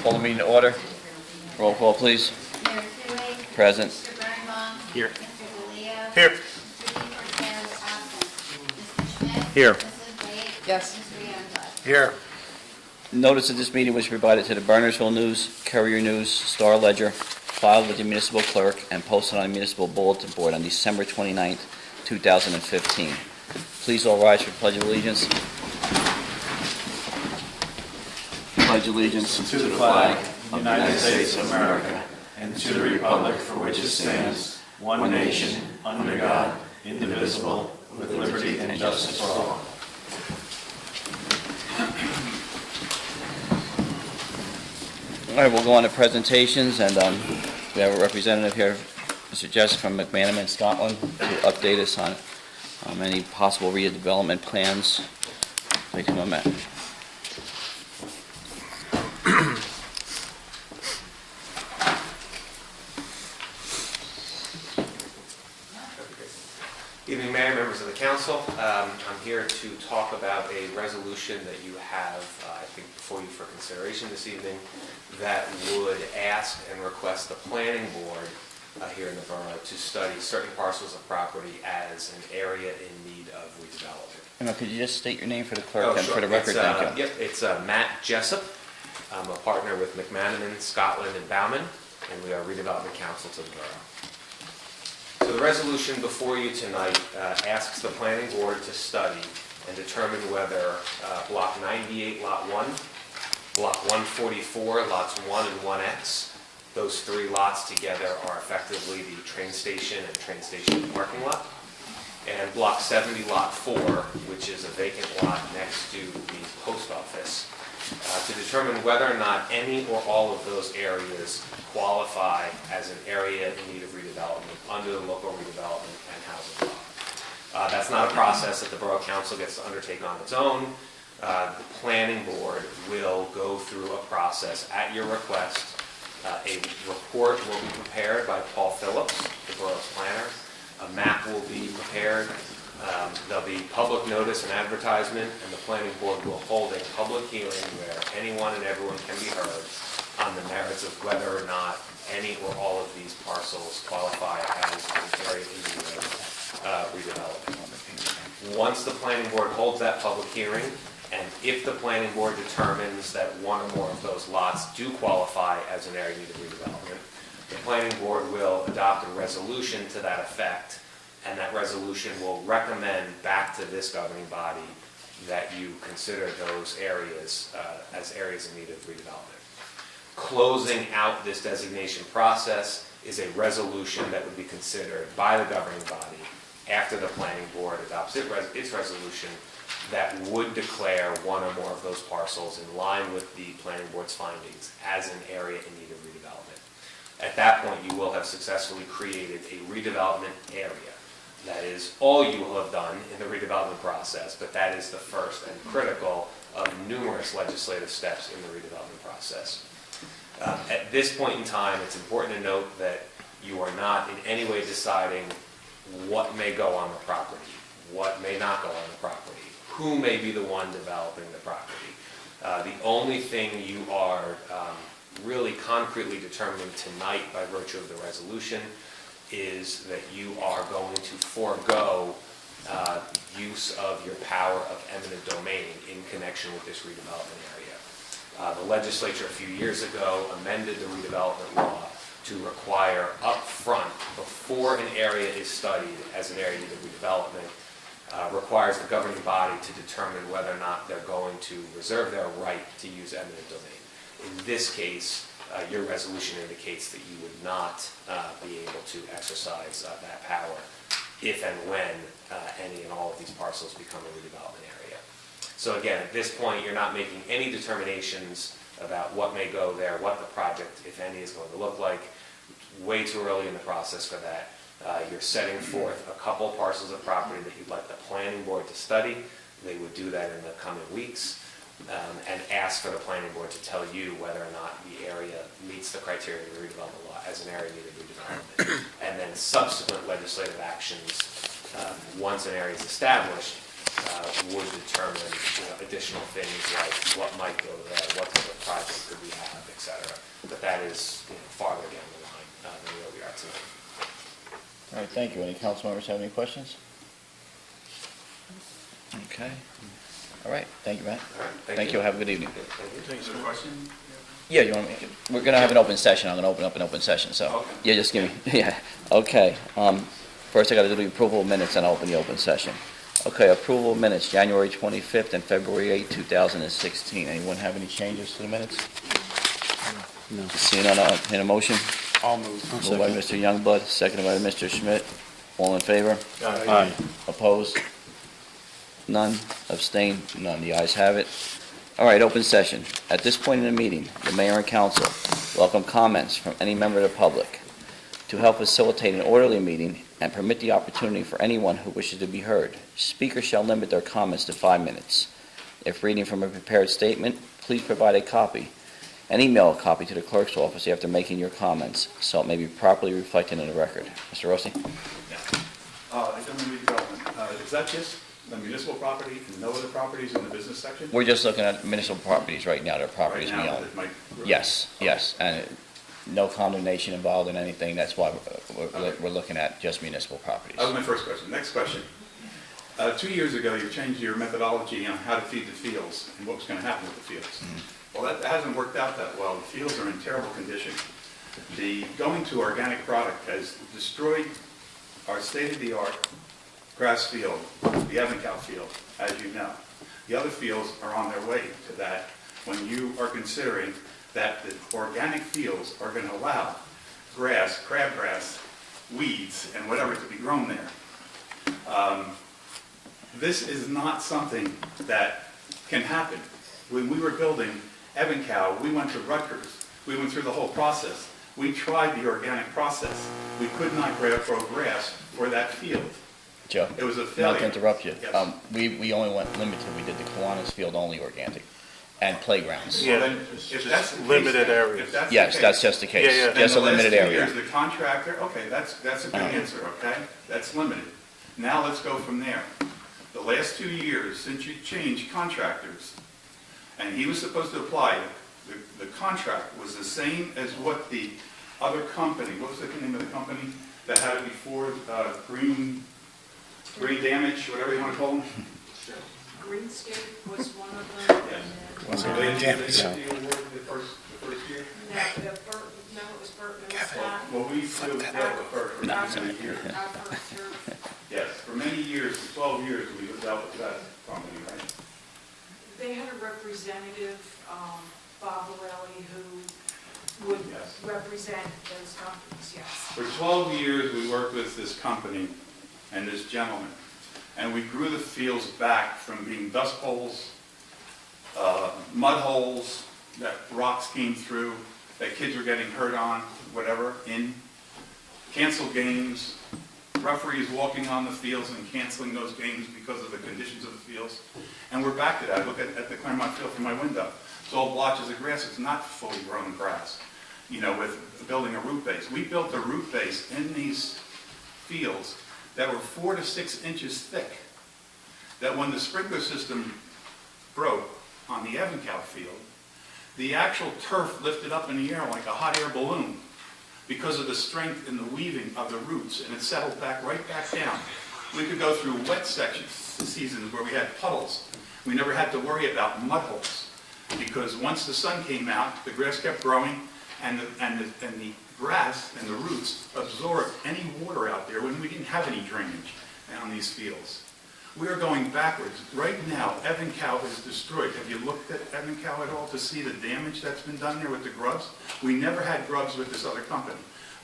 Call the meeting to order. Roll call, please. Mayor Tui. Present. Mr. Birnbaum. Here. Mr. DeLeo. Here. Mr. DePortero is absent. Mr. Schmidt. Here. Mrs. Wade. Yes. Mr. Youngblood. Here. Notice of this meeting was provided to the Burnersville News, Courier News, Star Ledger, filed with the municipal clerk, and posted on the municipal bulletin board on December 29th, 2015. Please all rise for the Pledge of Allegiance. Pledge allegiance to the flag of the United States of America and to the republic for which it stands, one nation, under God, indivisible, with liberty and justice for all. All right, we'll go on to presentations, and we have a representative here, Mr. Jess from McManaman, Scotland, to update us on any possible redevelopment plans. Take a moment. Evening, Mayor, members of the council. I'm here to talk about a resolution that you have, I think, before you for consideration this evening, that would ask and request the planning board here in the borough to study certain parcels of property as an area in need of redevelopment. Emma, could you just state your name for the clerk and sure. for the record? Thank you. Yep, it's Matt Jessup. I'm a partner with McManaman, Scotland, and Bauman, and we are redevelopment counsel to the borough. So the resolution before you tonight asks the planning board to study and determine whether Block 98, Lot 1, Block 144, Lots 1 and 1X, those three lots together are effectively the train station and train station parking lot, and Block 70, Lot 4, which is a vacant lot next to the post office, to determine whether or not any or all of those areas qualify as an area in need of redevelopment under the local redevelopment and housing law. That's not a process that the Borough Council gets to undertake on its own. The planning board will go through a process at your request. A report will be prepared by Paul Phillips, the borough's planner. A map will be prepared. There'll be public notice and advertisement, and the planning board will hold a public hearing where anyone and everyone can be heard on the merits of whether or not any or all of these parcels qualify as an area in need of redevelopment. Once the planning board holds that public hearing, and if the planning board determines that one or more of those lots do qualify as an area in need of redevelopment, the planning board will adopt a resolution to that effect, and that resolution will recommend back to this governing body that you consider those areas as areas in need of redevelopment. Closing out this designation process is a resolution that would be considered by the governing body after the planning board adopts its resolution that would declare one or more of those parcels in line with the planning board's findings as an area in need of redevelopment. At that point, you will have successfully created a redevelopment area. That is all you will have done in the redevelopment process, but that is the first and critical of numerous legislative steps in the redevelopment process. At this point in time, it's important to note that you are not in any way deciding what may go on the property, what may not go on the property, who may be the one developing the property. The only thing you are really concretely determining tonight by virtue of the resolution is that you are going to forego use of your power of eminent domain in connection with this redevelopment area. The legislature a few years ago amended the redevelopment law to require upfront, before an area is studied as an area of redevelopment, requires the governing body to determine whether or not they're going to reserve their right to use eminent domain. In this case, your resolution indicates that you would not be able to exercise that power if and when any and all of these parcels become a redevelopment area. So again, at this point, you're not making any determinations about what may go there, what the project, if any, is going to look like. Way too early in the process for that. You're setting forth a couple parcels of property that you'd like the planning board to study. They would do that in the coming weeks. And ask for the planning board to tell you whether or not the area meets the criteria of the redevelopment law as an area in need of redevelopment. And then subsequent legislative actions, once an area is established, would determine additional things like what might go there, what type of project could we have, et cetera. But that is, farther down the line than where we are tonight. All right, thank you. Any council members have any questions? Okay. All right, thank you, Matt. All right, Thank you. Have a good evening. Thank you. Is there a question? Yeah, you want me, we're gonna have an open session. I'm gonna open up an open session, so. Okay. Yeah, just give me, yeah, okay. First I gotta do the approval of minutes and I'll open the open session. Okay, approval of minutes, January 25th and February 8th, 2016. Anyone have any changes to the minutes? No. Seeing none, I'll entertain a motion. I'll move. Moved by Mr. Youngblood, seconded by Mr. Schmidt. All in favor? Aye. Opposed? None. Abstained? None. The ayes have it. All right, open session. At this point in the meeting, the mayor and council welcome comments from any member of the public. To help facilitate an orderly meeting and permit the opportunity for anyone who wishes to be heard, speakers shall limit their comments to 5 minutes. If reading from a prepared statement, please provide a copy and email a copy to the clerk's office after making your comments, so it may be properly reflected in the record. Mr. Rossi? Economic redevelopment, is that just the municipal property and no other properties in the business section? We're just looking at municipal properties right now, they're properties we Right now, own. that might- Yes, yes, and no condemnation involved in anything, that's why Okay. we're looking at just municipal properties. That was my first question. Next question. 2 years ago, you changed your methodology on how to feed the fields and what was going to happen with the fields. Well, that hasn't worked out that well. The fields are in terrible condition. The going to organic product has destroyed our state-of-the-art grass field, the Evancal field, as you know. The other fields are on their way to that when you are considering that the organic fields are going to allow grass, crabgrass, weeds, and whatever to be grown there. This is not something that can happen. When we were building Evancal, we went to Rutgers. We went through the whole process. We tried the organic process. We could not grow grass for that field. Joe? It was a Not failure. to interrupt you. Yes. We only went limited, we did the Kiwanis field only organic, and playgrounds. Well, Yeah, then, it's if just that's the case, limited then, areas. if that's the Yes, case, that's just the case, Yeah, yeah. just a then the last limited 2 area. years, the contractor, okay, that's a good answer, okay? That's limited. Now let's go from there. The last 2 years, since you changed contractors, and he was supposed to apply, the contract was the same as what the other company, what was the name of the company that had it before, green damage, whatever you want to call them? Greenscape was one of them. Yes. and Was it then- green damage? Did they get the award the first year? No, it was Burton and Scott. Well, we dealt with her for many years. Our first year. Yes, for many years, for 12 years, we dealt with that company, right? They had a representative, Bob Borelli, who would Yes. represent those companies, yes. For 12 years, we worked with this company and this gentleman, and we grew the fields back from being dust holes, mud holes, that rocks came through, that kids were getting hurt on, whatever, canceled games, referees walking on the fields and canceling those games because of the conditions of the fields. And we're back to that. Look at the Claremont field from my window. It's all blotches of grass. It's not fully grown grass, with building a root base. We built a root base in these fields that were 4 to 6 inches thick, that when the sprinkler system broke on the Evancal field, the actual turf lifted up in the air like a hot air balloon because of the strength in the weaving of the roots, and it settled right back down. We could go through wet seasons where we had puddles. We never had to worry about mud holes, because once the sun came out, the grass kept growing, and the grass and the roots absorbed any water out there when we didn't have any drainage on these fields. We are going backwards. Right now, Evancal is destroyed. Have you looked at Evancal at all to see the damage that's been done there with the grubs? We never had grubs with this other company.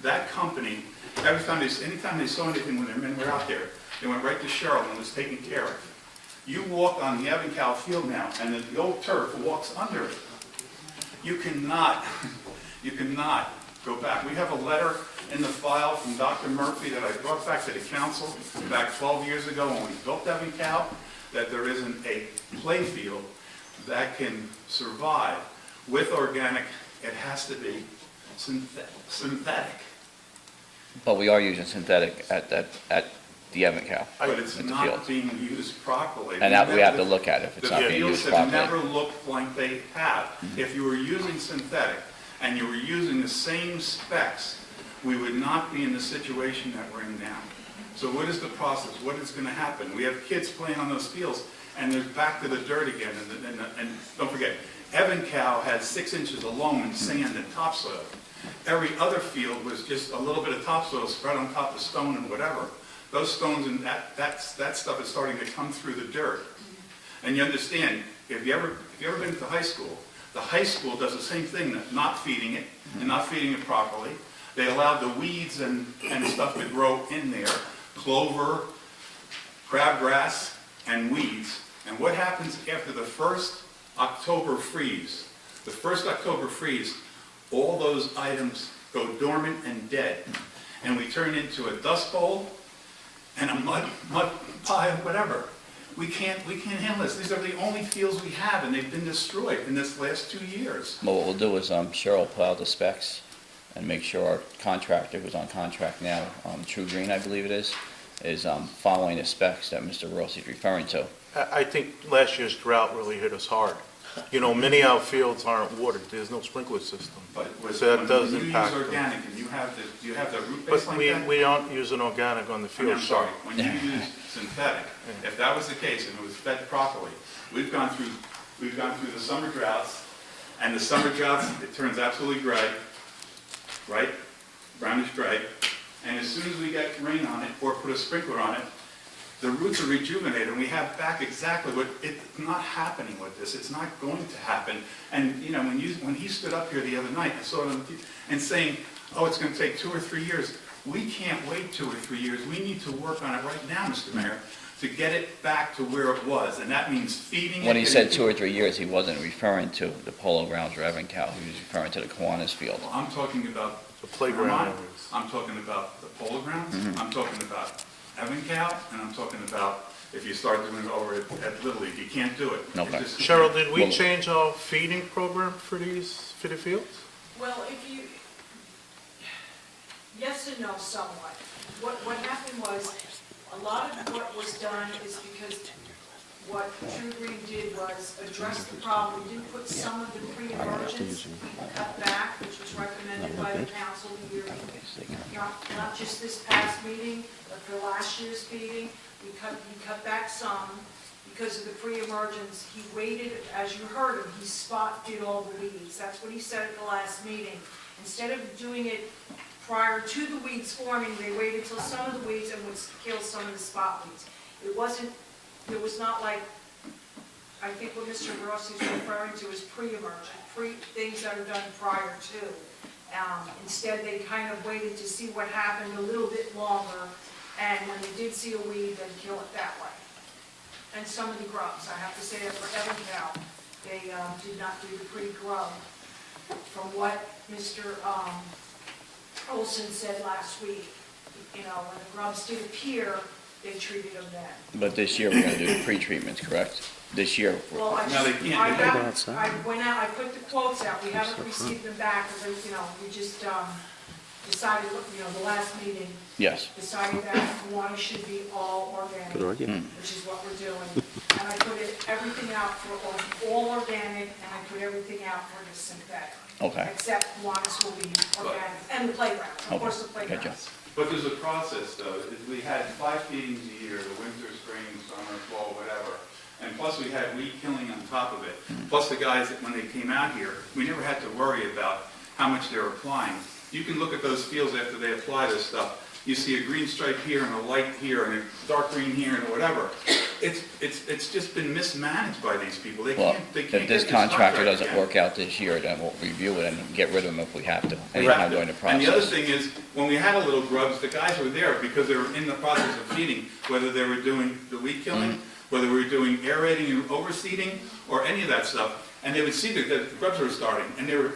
That company, anytime they saw anything when their men were out there, they went right to Cheryl and was taken care of. You walk on the Evancal field now, and the old turf walks under it. You cannot go back. We have a letter in the file from Dr. Murphy that I brought back to the council back 12 years ago when we built Evancal, that there isn't a play field that can survive with organic. It has to be synthetic. But we are using synthetic at the Evan cow. But it's at the not field. being used properly. And that we have to look at if it's not being The used fields have properly. never looked like they have. Mm-hmm. If you were using synthetic and you were using the same specs, we would not be in the situation that we're in now. So what is the process? What is going to happen? We have kids playing on those fields, and they're back to the dirt again. And don't forget, Evan Cow had 6 inches of loam and sand and topsoil. Every other field was just a little bit of topsoil spread on top of stone and whatever. Those stones and that stuff is starting to come through the dirt. And you understand, if you ever been to high school does the same thing, not feeding it and not feeding it properly. They allowed the weeds and stuff to grow in there, clover, crabgrass, and weeds. And what happens after the first October freeze? The first October freeze, all those items go dormant and dead. And we turn into a dust bowl and a mud pile, whatever. We can't handle this. These are the only fields we have, and they've been destroyed in this last 2 years. Well, what we'll do is Cheryl will put out the specs and make sure our contractor, who's on contract now, True Green, I believe it is following the specs that Mr. Rossi's referring to. I think last year's drought really hit us hard. You know, many outfields aren't watered, there's no sprinkler system. But So that does when you impact use them. organic and do you have the root base But like that? we aren't using organic on the I mean, field. I'm sorry, when you use synthetic, if that was the case and it was fed properly, we've gone through the summer droughts, and the summer droughts, it turns absolutely gray, right? Brownish gray, and as soon as we get rain on it or put a sprinkler on it, the roots are rejuvenated, and we have back exactly what, it's not happening with this, it's not going to happen. And, you know, when he stood up here the other night, I saw him, and saying, oh, it's gonna take 2 or 3 years, we can't wait 2 or 3 years, we need to work on it right now, Mr. Mayor, to get it back to where it was, and that means feeding it. When he said 2 or 3 years, he wasn't referring to the Polo Grounds or Evan cow, he was referring to the Kiwanis field. I'm talking about The playground Vermont, areas. I'm talking about the polo grounds, Mm-hmm. I'm talking about Evan Cow, and I'm talking about if you start doing it over at Little League, you can't do it. Okay. It's just- Cheryl, did we Well- change our feeding program for the fields? Well, yes and no somewhat. What happened was, a lot of what was done is because what True Green did was address the problem. We did put some of the pre-emergence cut back, which was recommended by the council the year, not just this past meeting, but for last year's meeting. He cut back some because of the pre-emergence. He waited, as you heard him, he spot did all the weeds. That's what he said at the last meeting. Instead of doing it prior to the weeds forming, they waited till some of the weeds and would kill some of the spot weeds. It was not like, I think what Mr. Rossi is referring to is pre-emergent, things that are done prior to. Instead, they kind of waited to see what happened a little bit longer, and when they did see a weed, they'd kill it that way. And some of the grubs, I have to say that for Evan Cow, they did not do the pre-grub. From what Mr. Olson said last week, you know, when the grubs did appear, they treated them then. But this year, we're gonna do the pre-treatments, correct? This year, Well, No, they can't. I went out, I put the quotes out, we haven't received them back, because, you know, we just decided, you know, the last meeting, yes. decided that Kiwanis should be all organic, which is what we're doing. And I put everything out for all organic, and I put everything out for the synthetic. Okay. Except Kiwanis will be organic, and the playgrounds, of course, the Okay, gotcha. playgrounds. But there's a process, though. We had 5 feedings a year, the winter, spring, summer, fall, whatever. And plus, we had weed killing on top of it. Plus, the guys, when they came out here, we never had to worry about how much they were applying. You can look at those fields after they apply this stuff. You see a green stripe here and a light here and a dark green here and whatever. It's just been mismanaged by these people. They Well, can't if get this stuff contractor right doesn't again. work out this year, then we'll review it and get rid of him if we have to, anytime during the And the other process. thing is, when we had a little grubs, the guys were there because they were in the process of feeding, whether they were doing the weed killing, whether we were doing aerating and overseeding, or any of that stuff. And they would see that the grubs were starting, and they were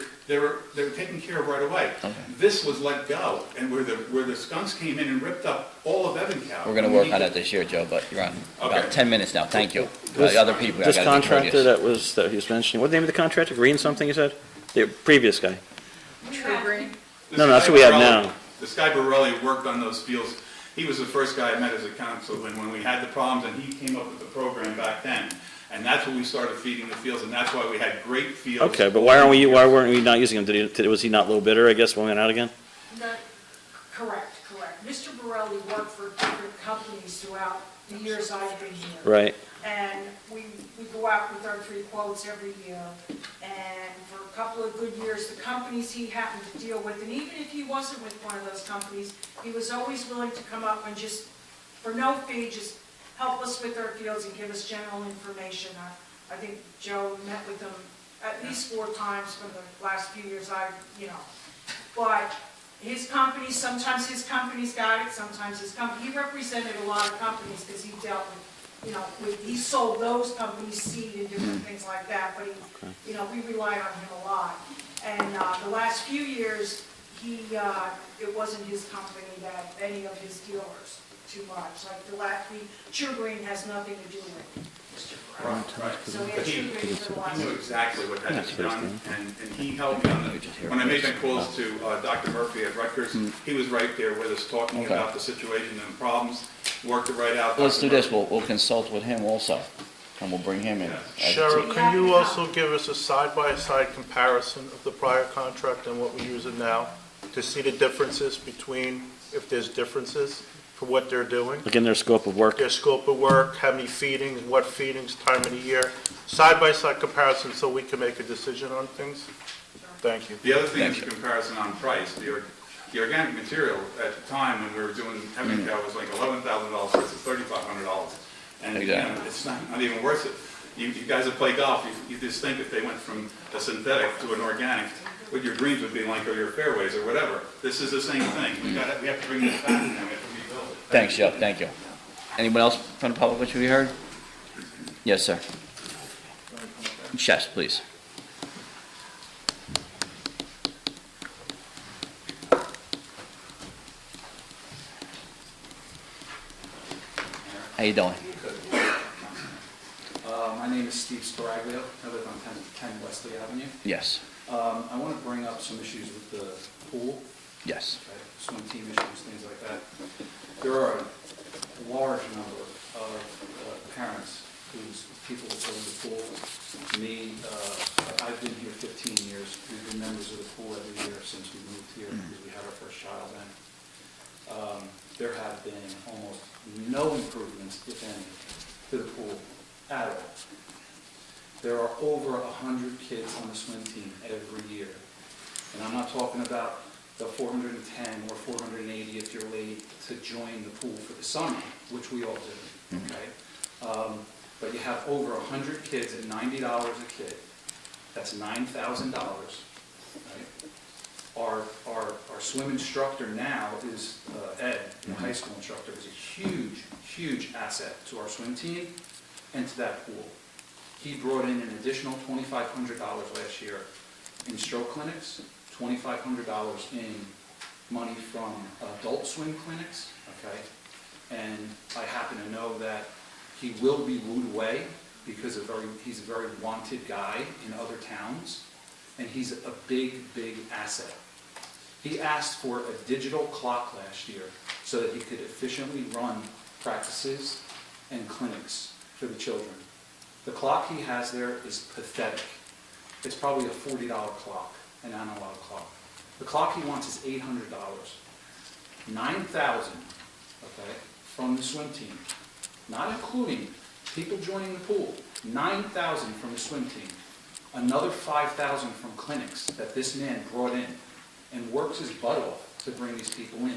taken care of right away. Okay. This was let go, and where the skunks came in and ripped up all of Evan Cow. We're gonna work on it this year, Joe, but you're on Okay. about 10 minutes now, thank you. This- Other people, I This gotta be contractor courteous. that he was mentioning, what the name of the contractor? Green something, you said? The previous guy. True Green. This No, that's guy who we have Borelli- now. This guy Borelli worked on those fields. He was the first guy I met as a councilman when we had the problems, and he came up with the program back then. And that's when we started feeding the fields, and that's why we had great fields. Okay, but why weren't we not using him? Was he not low bidder, I guess, when we went out again? No, correct. Mr. Borelli worked for different companies throughout the years I've been here. Right. And we go out with our 3 quotes every year. And for a couple of good years, the companies he happened to deal with, and even if he wasn't with one of those companies, he was always willing to come up and just, for no fee, just help us with our fields and give us general information. I think Joe met with them at least 4 times for the last few years But his company, sometimes his company's got it, sometimes his company, he represented a lot of companies because he dealt with, he sold those companies seed and different things like that, but we relied on him a lot. And the last few years, it wasn't his company that any of his dealers too much. Like the True Green has nothing to do with Mr. Brown. Right. So we had But True Green for the last. he knew exactly what had to be done, and he helped me on the, when I made my calls to Dr. Murphy at Rutgers, he was right there with us, talking Okay. about the situation and the problems, worked it right out. Let's do Dr. this, we'll consult with him also, and we'll bring him in. Cheryl, can you also give us a side-by-side comparison of the prior contract and what we're using now, to see the differences between, if there's differences, for what they're doing? Look in their scope of work. Their scope of work, how many feedings, what feedings, time of the year, side-by-side comparison so we can make a decision on things? Thank you. The other thing is Thank the comparison on price. The organic material at the time when we were doing heavy cow was like $11,000 versus $3,500. And Exactly. it's not even worth it. You guys that play golf, you just think if they went from a synthetic to an organic, what your greens would be like, or your fairways, or whatever. This is the same thing. We have to bring this back, and we have to rebuild it. Thanks, Joe, thank you. Anyone else from the public wish to be heard? Yes, sir. Yes, please. How you doing? My name is Steve Sparaglio. I live on 10 Wesley Avenue. Yes, I want to bring up some issues with the pool, yes. swim team issues, things like that. There are a large number of parents whose people who go to the pool. Me, I've been here 15 years. We've been members of the pool every year since we moved here because we had our first child then. There have been almost no improvements, if any, to the pool at all. There are over 100 kids on the swim team every year. And I'm not talking about the 410 or 480 if you're late to join the pool for the summer, which we all do, okay? But you have over 100 kids at $90 a kid. That's $9,000, right? Our swim instructor now is Ed, the high school instructor, is a huge, huge asset to our swim team and to that pool. He brought in an additional $2,500 last year in stroke clinics, $2,500 in money from adult swim clinics, okay? And I happen to know that he will be wooed away because he's a very wanted guy in other towns, and he's a big, big asset. He asked for a digital clock last year so that he could efficiently run practices and clinics for the children. The clock he has there is pathetic. It's probably a $40 clock, an analog clock. The clock he wants is $800. $9,000, okay, from the swim team, not including people joining the pool. $9,000 from the swim team. Another $5,000 from clinics that this man brought in and works his butt off to bring these people in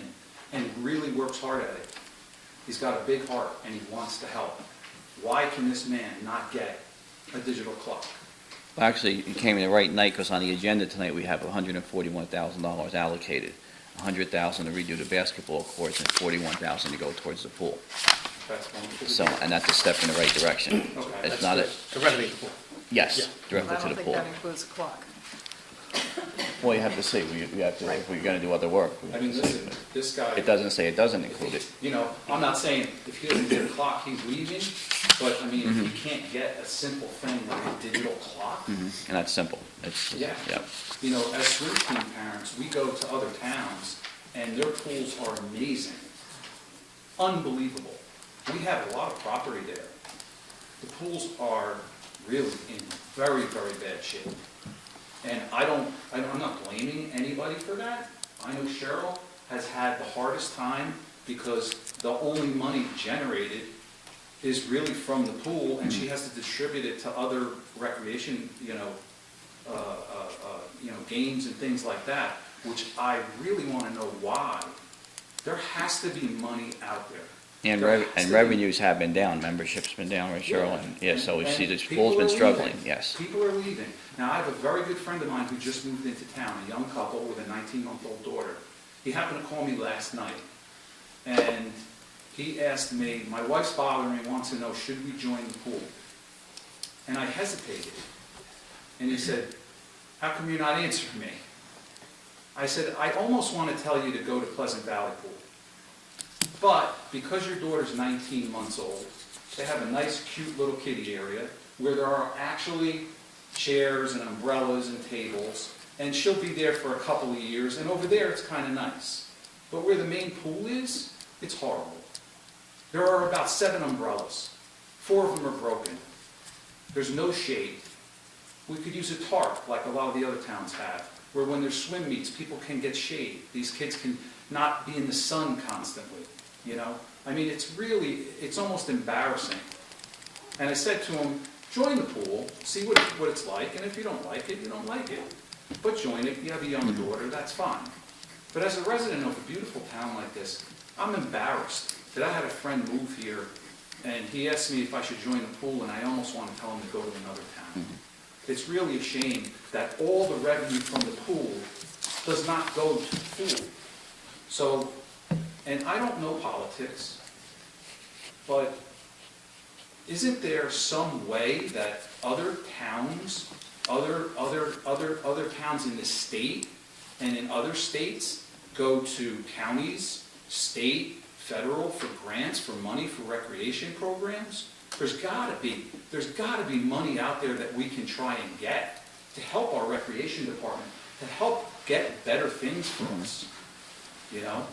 and really works hard at it. He's got a big heart and he wants to help. Why can this man not get a digital clock? Well, actually, you came in the right night, because on the agenda tonight, we have $141,000 allocated. $100,000 to redo the basketball courts and $41,000 to go towards the pool. That's going to So, and that's a step in the right direction. Okay. It's not a, To renovate the pool. yes, directly I to don't the think pool. that includes a clock. Well, you have to see, we have to, if we're gonna do other work. we I have mean, to see. listen, this guy, It doesn't say it doesn't include it. you know, I'm not saying if he doesn't get a clock, he's leaving, but I mean, if he can't get a simple thing like a digital clock, And that's simple. It's, Yeah. yeah. you know, as swim team parents, we go to other towns and their pools are amazing. unbelievable. We have a lot of property there. The pools are really in very, very bad shape. And I'm not blaming anybody for that. I know Cheryl has had the hardest time because the only money generated is really from the pool, and she has to distribute it to other recreation, games and things like that, which I really want to know why. There has to be money out there. And There has to be. revenues have been down, membership's been down, right, Cheryl? Yeah. And, yeah, so we see the People pool's been are struggling, leaving. yes. People are leaving. Now, I have a very good friend of mine who just moved into town, a young couple with a 19-month-old daughter. He happened to call me last night, and he asked me, my wife's bothering me, wants to know, should we join the pool? And I hesitated. And he said, how come you're not answering me? I said, I almost want to tell you to go to Pleasant Valley Pool. But because your daughter's 19 months old, they have a nice, cute little kiddie area where there are actually chairs and umbrellas and tables, and she'll be there for a couple of years, and over there it's kind of nice. But where the main pool is, it's horrible. There are about 7 umbrellas. 4 of them are broken. There's no shade. We could use a tarp like a lot of the other towns have, where when there's swim meets, people can get shade. These kids can not be in the sun constantly, I mean, it's almost embarrassing. And I said to him, join the pool, see what it's like, and if you don't like it, you don't like it. But join it, you have a young daughter, that's fine. But as a resident of a beautiful town like this, I'm embarrassed that I had a friend move here, and he asked me if I should join the pool, and I almost want to tell him to go to another town. It's really a shame that all the revenue from the pool does not go to the pool. So, and I don't know politics, but isn't there some way that other towns, other towns in the state and in other states go to counties, state, federal for grants, for money for recreation programs? There's got to be money out there that we can try and get to help our recreation department, to help get better things for us,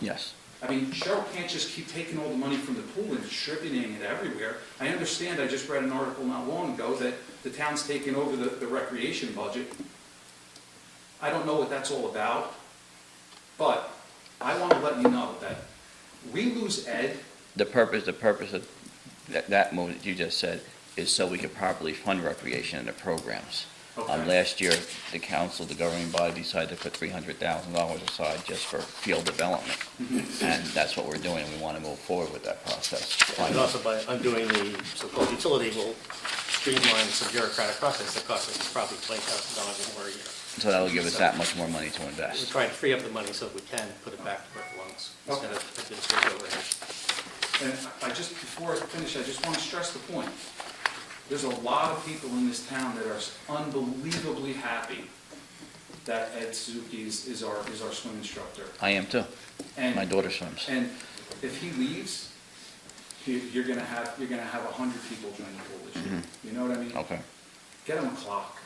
Yes. I mean, Cheryl can't just keep taking all the money from the pool and distributing it everywhere. I understand, I just read an article not long ago that the town's taking over the recreation budget. I don't know what that's all about, but I want to let you know that we lose Ed. The purpose of that move that you just said is so we could properly fund recreation in the programs. Okay. Last year, the council, the governing body, decided to put $300,000 aside just for field development. And that's what we're doing. We want to move forward with that process. And also by undoing the so-called utility will streamline some bureaucratic process that costs us probably $20,000 or more a year. So that'll give us that much more money to We're invest. trying to free up the money so that we can put it back to where it belongs instead of administrative overhead. And before I finish, I just want to stress the point. There's a lot of people in this town that are unbelievably happy that Ed Suzuki is our swim instructor. I am too. And- My daughter swims. And if he leaves, you're gonna have 100 people join the pool this year. You know what I mean? Okay. Get him a clock.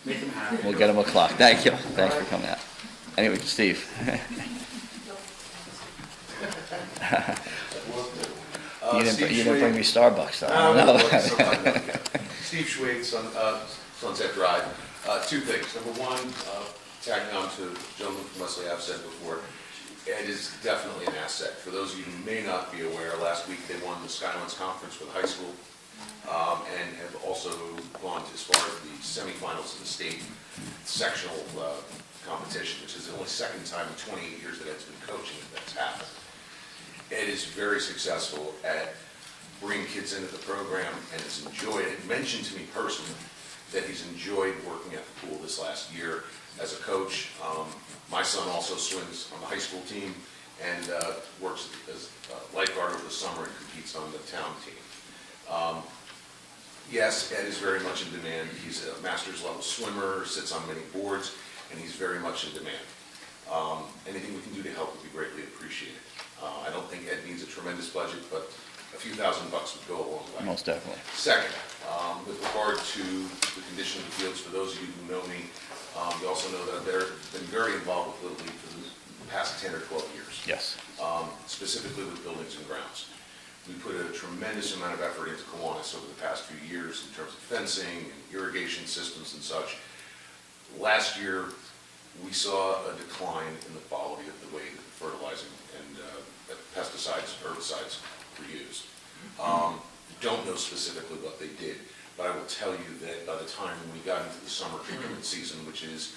Make him happy. We'll get him a clock. Thank you. Thanks for coming out. Anyway, Steve. You didn't bring me Starbucks, though. No. Steve Schwade, Sunset Drive. 2 things. Number one, tagging on to the gentleman from Wesley I've said before, Ed is definitely an asset. For those of you who may not be aware, last week they won the Skylands Conference for the high school, and have also gone as far as the semifinals of the state sectional competition, which is the only second time in 28 years that Ed's been coaching that's happened. Ed is very successful at bringing kids into the program and has enjoyed it. Mentioned to me personally that he's enjoyed working at the pool this last year as a coach. My son also swims on the high school team and works as a lifeguard over the summer and competes on the town team. Yes, Ed is very much in demand. He's a master's level swimmer, sits on many boards, and he's very much in demand. Anything we can do to help would be greatly appreciated. I don't think Ed needs a tremendous budget, but a few $1,000 would go a long way. Most definitely. Second, with regard to the condition of the fields, for those of you who know me, you also know that I've been very involved with Little League for the past 10 or 12 years. Yes. Specifically with buildings and grounds. We put a tremendous amount of effort into Kiwanis over the past few years in terms of fencing and irrigation systems and such. Last year, we saw a decline in the quality of the way that fertilizing and pesticides, herbicides were used. Don't know specifically what they did, but I will tell you that by the time we got into the summer treatment season, which is,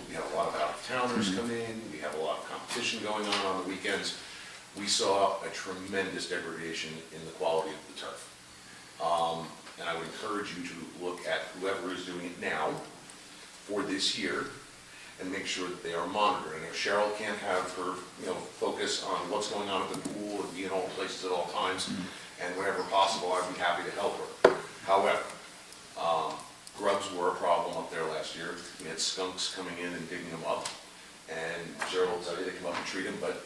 we have a lot of out-of-towners come in, we have a lot of competition going on the weekends, we saw a tremendous degradation in the quality of the turf. And I would encourage you to look at whoever is doing it now for this year and make sure that they are monitoring. If Cheryl can't have her, focus on what's going on at the pool and be in all places at all times, and whenever possible, I'd be happy to help her. However, grubs were a problem up there last year. We had skunks coming in and digging them up, and Cheryl will tell you they come up and treat them, but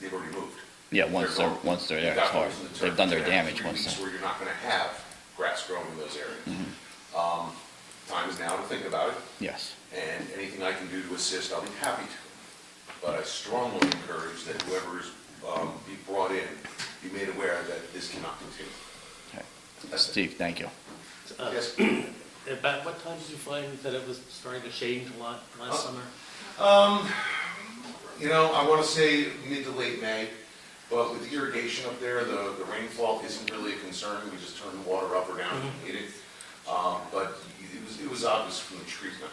they've already moved. Yeah, once they're there, it's hard. They've done their damage once. Where you're not going to have grass growing in those areas. Time is now to think about it, Yes. and anything I can do to assist, I'll be happy to. But I strongly encourage that whoever is be brought in, be made aware that this cannot continue. Okay. Steve, thank you. Yes. About what time did you find that it was starting to change a lot last summer? I want to say mid to late May, but with the irrigation up there, the rainfall isn't really a concern. We just turn the water up or down if we need it. But it was obvious from the treatment,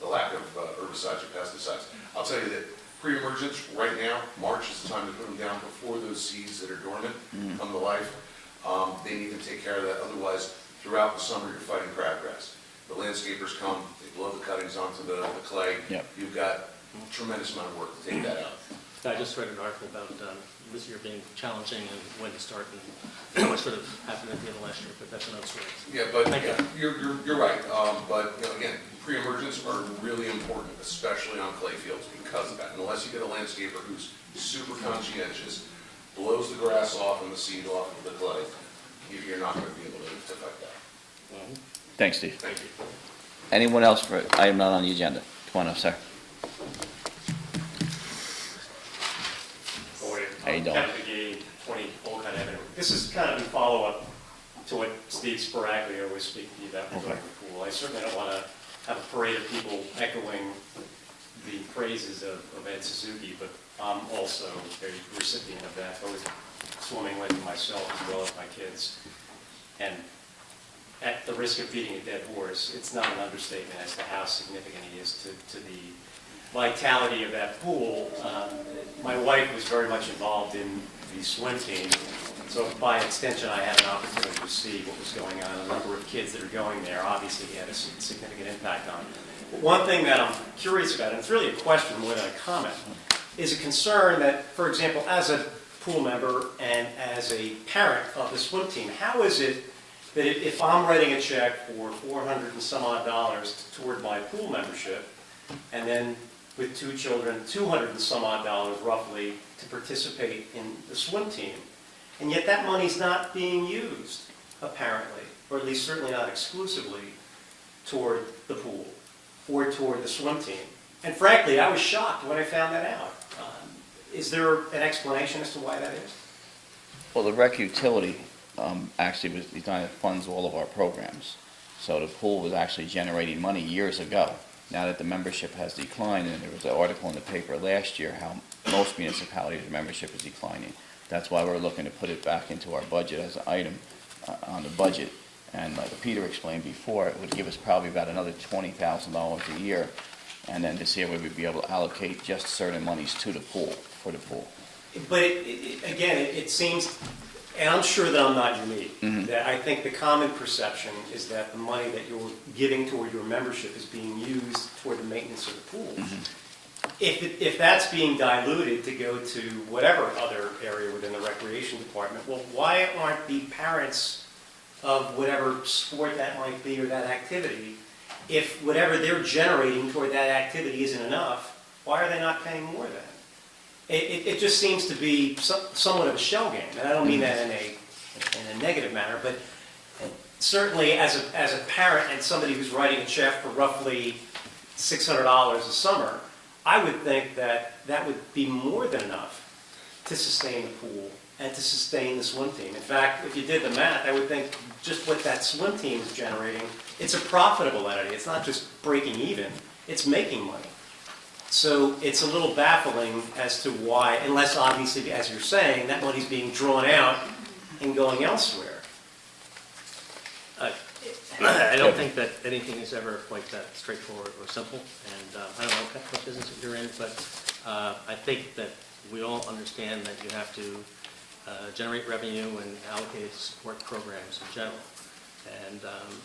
the lack of herbicides or pesticides. I'll tell you that pre-emergence, right now, March is the time to put them down before those seeds that are dormant come to life. They need to take care of that. Otherwise, throughout the summer, you're fighting crabgrass. The landscapers come, they blow the cuttings onto the clay. Yep. You've got a tremendous amount of work to take that out. I just read an article about this year being challenging and when to start and what sort of happened at the end of last year, but that's another story. Yeah, but Thank you. you're right. But again, pre-emergence are really important, especially on clay fields because of that. Unless you get a landscaper who's super conscientious, blows the grass off and the seed off of the clay, you're not going to be able to affect that. Thanks, Steve. Thank you. Anyone else for item not on the agenda? Come on up, sir. How you doing? Kevin McGee, 20 Old Kind Avenue. This is kind of in follow-up to what Steve Sparaglio was speaking to you about regarding the pool. I certainly don't want to have a parade of people echoing the praises of Ed Suzuki, but I'm also a recipient of that. I was swimming with him myself as well as my kids. And at the risk of beating a dead horse, it's not an understatement as to how significant he is to the vitality of that pool. My wife was very much involved in the swim team, so by extension I had an opportunity to see what was going on. A number of kids that are going there, obviously he had a significant impact on. But one thing that I'm curious about, and it's really a question more than a comment, is a concern that, for example, as a pool member and as a parent of the swim team, how is it that if I'm writing a check for $400 and some odd toward my pool membership, and then with 2 children, $200 and some odd roughly to participate in the swim team, and yet that money's not being used, apparently, or at least certainly not exclusively, toward the pool or toward the swim team. And frankly, I was shocked when I found that out. Is there an explanation as to why that is? Well, the rec utility actually was designed to fund all of our programs. So the pool was actually generating money years ago. Now that the membership has declined, and there was an article in the paper last year how most municipalities' membership is declining. That's why we're looking to put it back into our budget as an item on the budget. And like Peter explained before, it would give us probably about another $20,000 a year. And then this year we would be able to allocate just certain monies to the pool, for the pool. But it seems, and I'm sure that I'm not unique, that I think the common perception is that the money that you're giving toward your membership is being used toward the maintenance of the pool. If that's being diluted to go to whatever other area within the recreation department, well, why aren't the parents of whatever sport that might be or that activity, if whatever they're generating toward that activity isn't enough, why are they not paying more then? It just seems to be somewhat of a shell game, and I don't mean that in a negative manner, but certainly as a parent and somebody who's writing a check for roughly $600 a summer, I would think that that would be more than enough to sustain the pool and to sustain the swim team. In fact, if you did the math, I would think just what that swim team is generating, it's a profitable entity. It's not just breaking even, it's making money. So it's a little baffling as to why, unless obviously, as you're saying, that money's being drawn out and going elsewhere. I don't think that anything is ever quite that straightforward or simple, and I don't know what business you're in, but I think that we all understand that you have to generate revenue and allocate it to support programs in general. And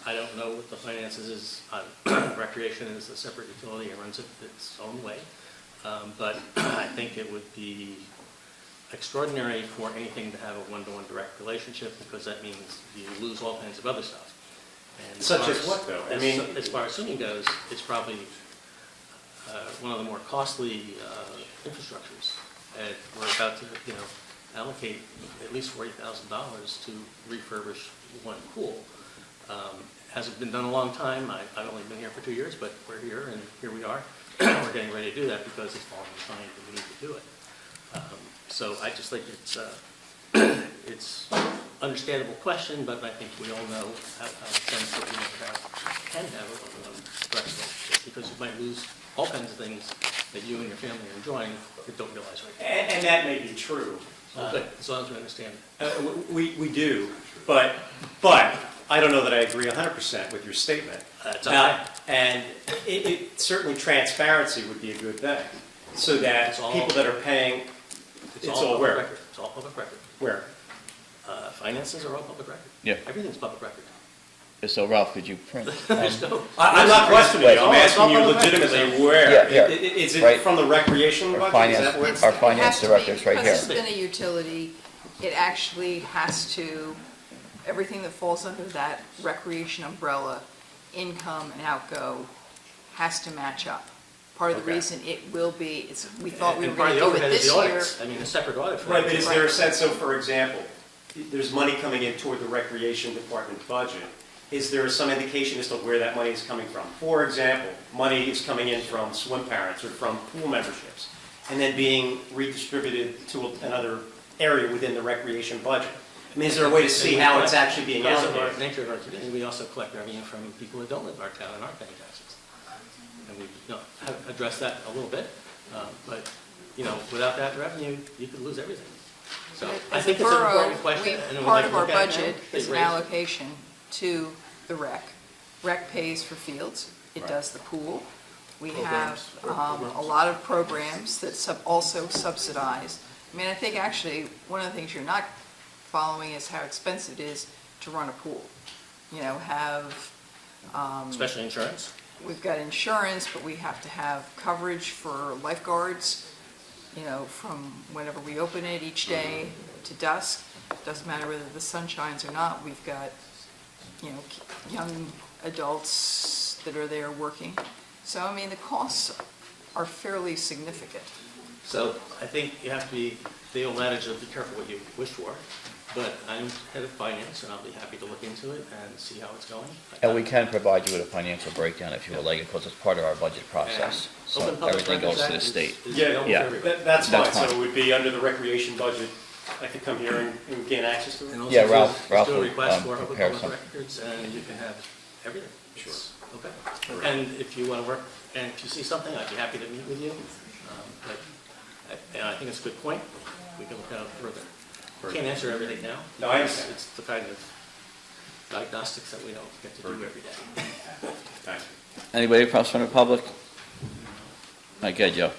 I don't know what the finances is. Recreation is a separate utility and runs it its own way. But I think it would be extraordinary for anything to have a one-to-one direct relationship, because that means you lose all kinds of other stuff. And Such as what, though? I mean, as far as swimming goes, it's probably one of the more costly infrastructures. And we're about to, allocate at least $40,000 to refurbish one pool. Hasn't been done a long time. I've only been here for 2 years, but we're here, and here we are. We're getting ready to do that because it's falling behind and we need to do it. So I just think it's understandable question, but I think we all know how sense that we can have a direct relationship, because you might lose all kinds of things that you and your family are enjoying that don't realize right now. and that may be true. Good, as long as we understand it. We do, but I don't know that I agree 100% with your statement. That's okay. And certainly transparency would be a good thing, so that It's all- people that are paying, it's all public where? record. It's all public record. Where? Finances are all public record. Yeah. Everything's public record. So Ralph, could you print? There's no. I'm not questioning you, I'm Wait. asking you It's all public legitimately where. Yeah, here. Is Right. it from the recreation Our budget? Is that finance- where? It's- Our it finance has to be, director's right because here. it's been a utility, it actually has to, everything that falls under that recreation umbrella, income and outgo, has to match up. Part of the Okay. reason it will be, we thought we were And part going of to the do it overhead is this the year. audits. I mean, a separate audit for Right, that. but is there a sense of, for example, there's money coming in toward the recreation department budget. Is there some indication as to where that money is coming from? For example, money is coming in from swim parents or from pool memberships, and then being redistributed to another area within the recreation budget. I mean, is there a way to see how it's actually being Because of our allocated? nature of our community, we also collect revenue from people that don't live in our town and aren't paying taxes. And we have addressed that a little bit, but, without that revenue, you could lose everything. So I As a think it's an borough, important question. and we'd part like of to our look at it now. budget is It an raised- allocation to the rec. Rec pays for fields, it does the pool. We have a lot of programs that also subsidize. I mean, I think actually, one of the things you're not following is how expensive it is to run a pool. Especially insurance. We've got insurance, but we have to have coverage for lifeguards, from whenever we open it each day to dusk. Doesn't matter whether the sun shines or not, we've got, young adults that are there working. So, I mean, the costs are fairly significant. So I think you have to be, the old adage of be careful what you wish for, but I'm head of finance, and I'll be happy to look into it and see how it's going. And we can provide you with a financial breakdown if you would like, because it's part of our budget process. So Open Public everything goes Records to the Act state. is Yeah, available yeah. to everybody. That's fine, That's so fine. it would be under the recreation budget. I could come here and gain access to it? And also Yeah, just Ralph do a will, request for open prepare public some. records, and you can have everything. Sure. Okay. And if you want to work, and if you see something, I'd be happy to meet with you. But I think it's a good point. We can look at it further. Can't answer everything now. No, I understand. It's the kind of diagnostics that we don't get to do every day. Thank you. Anybody across from the public? Okay, Joe.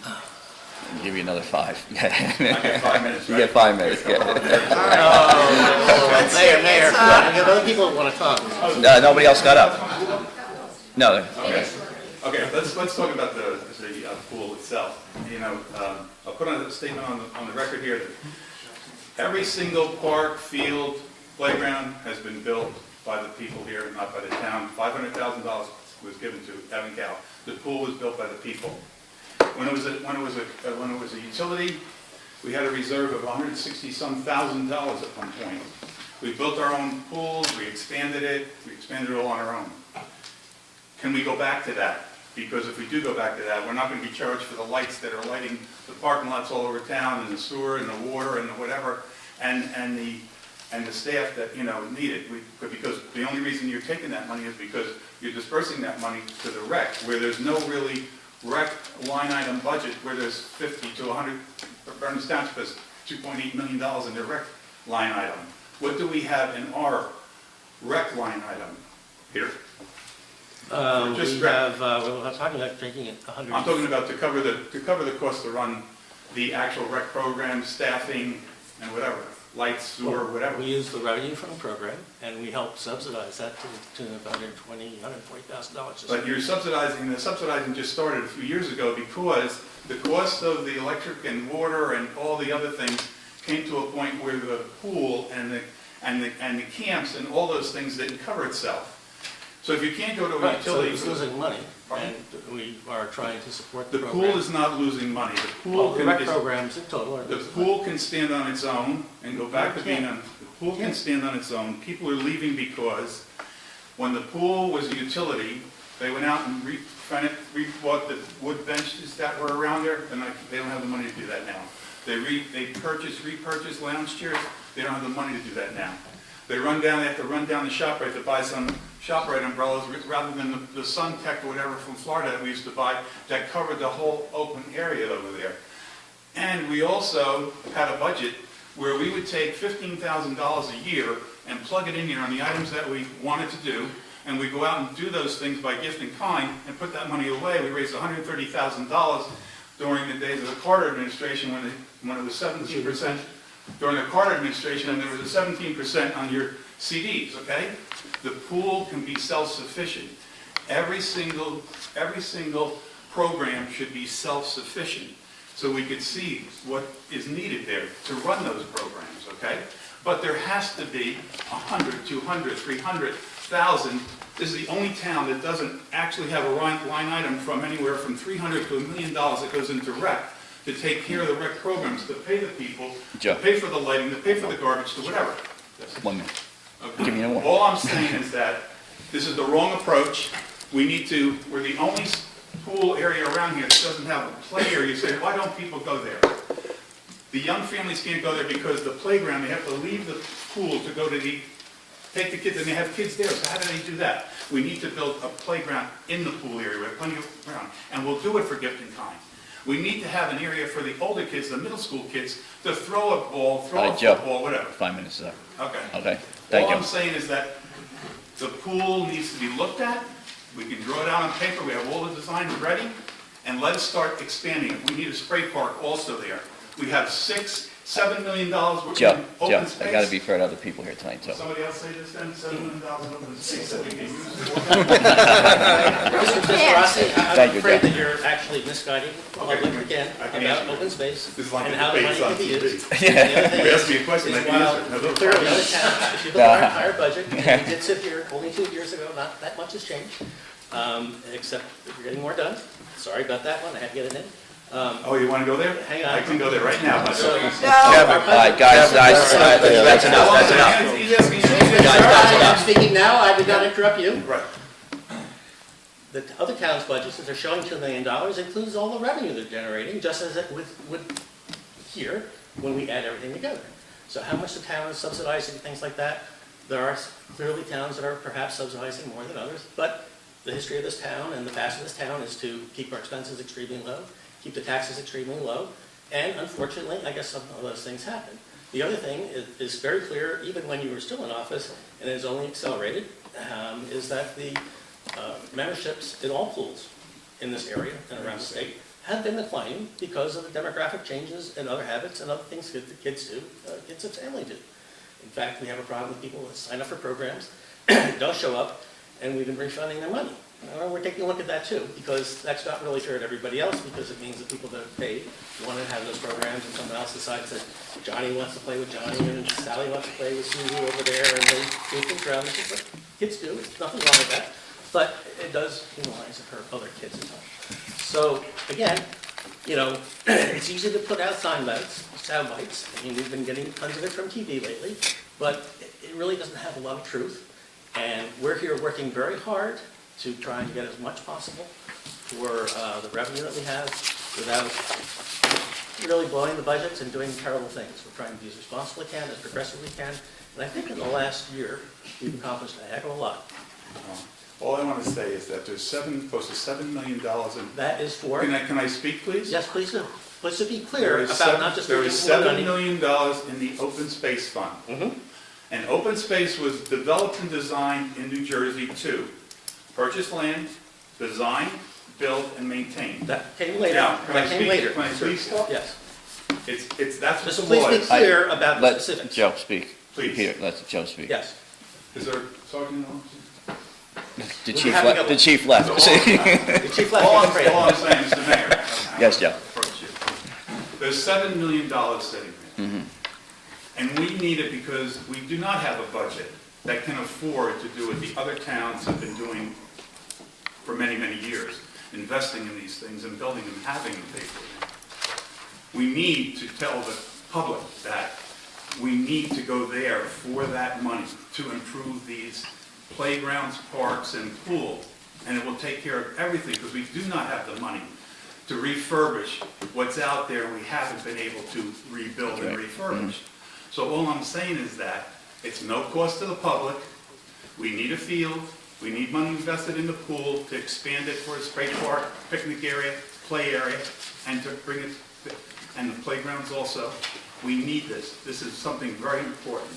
I'll give you another 5. I get 5 minutes, You right? get 5 minutes, yeah. Mayor, other people want to talk. No, nobody else got up? No, okay. Okay, let's talk about the pool itself. I'll put on a statement on the record here that every single park, field, playground has been built by the people here, not by the town. $500,000 was given to Evan Cow. The pool was built by the people. When it was a utility, we had a reserve of $160-some thousand at one point. We built our own pools, we expanded it all on our own. Can we go back to that? because if we do go back to that, we're not going to be charged for the lights that are lighting the parking lots all over town, and the sewer, and the water, and the whatever, and the staff that, need it. Because the only reason you're taking that money is because you're dispersing that money to the rec, where there's no really rec line item budget, where there's 50 to 100, Burnham Township has $2.8 million in their rec line item. What do we have in our rec line item here? Just rec. I'm talking about taking it 100. I'm talking about to cover the cost to run the actual rec program, staffing, and whatever, lights, sewer, whatever. We use the revenue from the program, and we help subsidize that to about $140,000. But the subsidizing just started a few years ago because the cost of the electric and water and all the other things came to a point where the pool and the camps and all those things didn't cover itself. So if you can't go to a Right, so utility. it's losing money, Pardon? and we are trying to support The the pool program. is not losing money. Well, the rec programs in total are The losing pool money. can stand on its own and go back to being the pool can stand on its own. People are leaving because when the pool was a utility, they went out and rebought the wood benches that were around there, and they don't have the money to do that now. They repurchased lounge chairs, they don't have the money to do that now. They have to run down the ShopRite to buy some ShopRite umbrellas rather than the SunTech or whatever from Florida that we used to buy that covered the whole open area over there. And we also had a budget where we would take $15,000 a year and plug it in here on the items that we wanted to do, and we go out and do those things by gift and kind and put that money away. We raised $130,000 during the days of the Carter administration when it was 17%. During the Carter administration, and there was a 17% on your CDs, okay? The pool can be self-sufficient. Every single program should be self-sufficient, so we could see what is needed there to run those programs, okay? But there has to be 100, 200, 300,000. This is the only town that doesn't actually have a line item from anywhere from $300 to $1 million that goes into rec to take care of the rec programs, to pay the people, Joe. to pay for the lighting, to pay for the garbage, to whatever. 1 minute. Okay. Give me one. All I'm saying is that this is the wrong approach. We're the only pool area around here that doesn't have a play area. You say, why don't people go there? The young families can't go there because the playground, they have to leave the pool to go to take the kids, and they have kids there. So how do they do that? We need to build a playground in the pool area. We have plenty of ground, and we'll do it for gift and kind. We need to have an area for the older kids, the middle school kids, to throw a ball, throw a Joe. football, whatever. 5 minutes is up. Okay. Okay, thank All you. I'm saying is that the pool needs to be looked at. We can draw it out on paper. We have all the designs ready, and let us start expanding it. We need a spray park also there. We have $7 million worth Joe, of open space. I gotta be fair to other people here tonight, too. Somebody else say this then, $7 million in open space that we can use. Mr. Rossi, Thank I'm you, afraid Joe. that you're actually misguiding the public again I can about answer open it. space This is like and a how the money debate on can be TV. used. And the other thing You asked me a question, is I can while answer it. No clearly problem. other towns, if you look at our entire budget, and we did sit here only 2 years ago, not that much has changed, except that we're getting more done. Sorry about that one, I had to get it in. Oh, you want to go there? Hang on. I can go there right now. But So, No. All right, guys, that's enough, that's enough. He's asking Sir, you. I'm speaking now, I did not interrupt you. Right. The other towns' budgets that they're showing $2 million includes all the revenue they're generating, just as it would here when we add everything together. So how much the town is subsidizing things like that, there are clearly towns that are perhaps subsidizing more than others, but the history of this town and the past of this town is to keep our expenses extremely low, keep the taxes extremely low, and unfortunately, I guess some of those things happen. The other thing is very clear, even when you were still in office, and it's only accelerated, is that the memberships in all pools in this area and around the state have been declining because of the demographic changes and other habits and other things that the kids do, kids and family do. In fact, we have a problem with people that sign up for programs, don't show up, and we've been refunding their money. We're taking a look at that too, because that's not really fair to everybody else, because it means that people that have paid want to have those programs, and someone else decides that Johnny wants to play with Johnny, and Sally wants to play with Susie over there, and they do things around. This is what kids do, there's nothing wrong with that, but it does penalize and hurt other kids at times. So, again, it's easy to put out sound bites. I mean, we've been getting tons of it from TV lately, but it really doesn't have a lot of truth. And we're here working very hard to try and get as much possible for the revenue that we have without really blowing the budgets and doing terrible things. We're trying to be as responsible as we can, as progressive as we can, and I think in the last year, we've accomplished a heck of a lot. All I want to say is that there's close to $7 million in... That is for... Can I speak, please? Yes, please do. Let's just be clear There is about not just... There is the $7 million in the open space fund. Mhm. And open space was developed and designed in New Jersey to purchase land, design, build, and maintain. That came later. Now, can I That came speak? later. Can I please talk? Yes. That's what Just the please law be is. clear about the Let specifics. Joe speak. Please. Peter, let Joe speak. Yes. Is there, Sergeant? The We're chief having left. a- The chief left. The chief left. All I'm I'm afraid. saying, Mr. Mayor. Yes, Joe. Approach you. There's $7 million sitting there. Mhm. And we need it because we do not have a budget that can afford to do what the other towns have been doing for many, many years, investing in these things and building them, having them pay for them. We need to tell the public that we need to go there for that money to improve these playgrounds, parks, and pool. And it will take care of everything because we do not have the money to refurbish what's out there we haven't been able to rebuild and Right. refurbish. So all I'm saying is that it's no cost to the public. We need a field. We need money invested in the pool to expand it for a spray park, picnic area, play area, and to bring it, and the playgrounds also. We need this. This is something very important.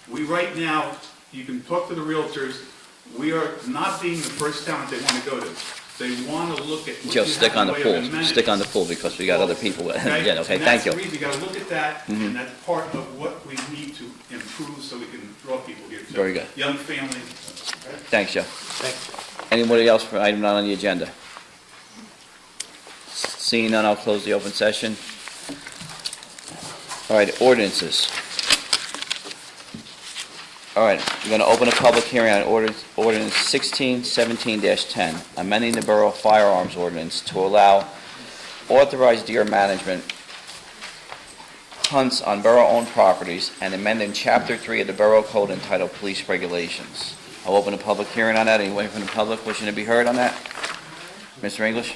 We right now, you can talk to the realtors, we are not being the first town that they want to go to. They want to look at what Joe, you stick have on in the the way of pool. amenities. Stick on the pool because we got other people. Yeah, okay, And thank that's you. the reason, you gotta look at that, and that's part of what we need to improve so we can draw people here too. Very good. Young families. Thanks, Joe. Thanks. Anybody else for item not on the agenda? Seeing none, I'll close the open session. All right, ordinances. All right, we're going to open a public hearing on ordinance 1617-10, amending the Borough Firearms Ordinance to allow authorized deer management hunts on borough-owned properties and amending Chapter 3 of the Borough Code entitled Police Regulations. I'll open a public hearing on that. Anyone from the public wishing to be heard on that? Mr. English?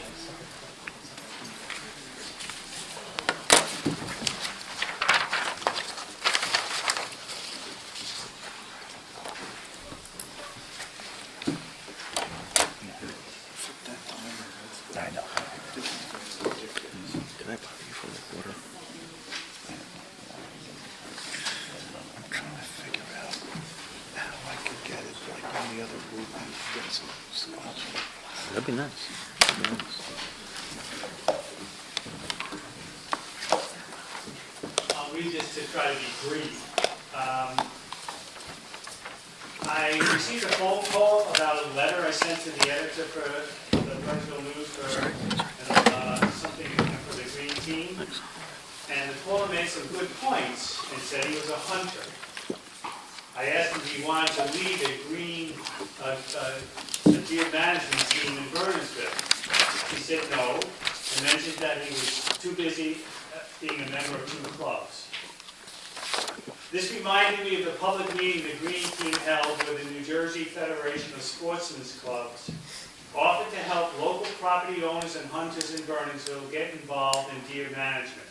I know. Did I bother you for the quarter? I'm trying to figure out how I could get it like any other group and get some sponsor. That'd be nice. I'll read this to try to be brief. I received a phone call about a letter I sent to the editor for the Burnsville News for something for the Green Team. And the caller made some good points and said he was a hunter. I asked him if he wanted to lead a deer management team in Burnsville. He said no, and mentioned that he was too busy being a member of 2 clubs. This reminded me of the public meeting the Green Team held with the New Jersey Federation of Sportsmen's Clubs, offered to help local property owners and hunters in Burnsville get involved in deer management.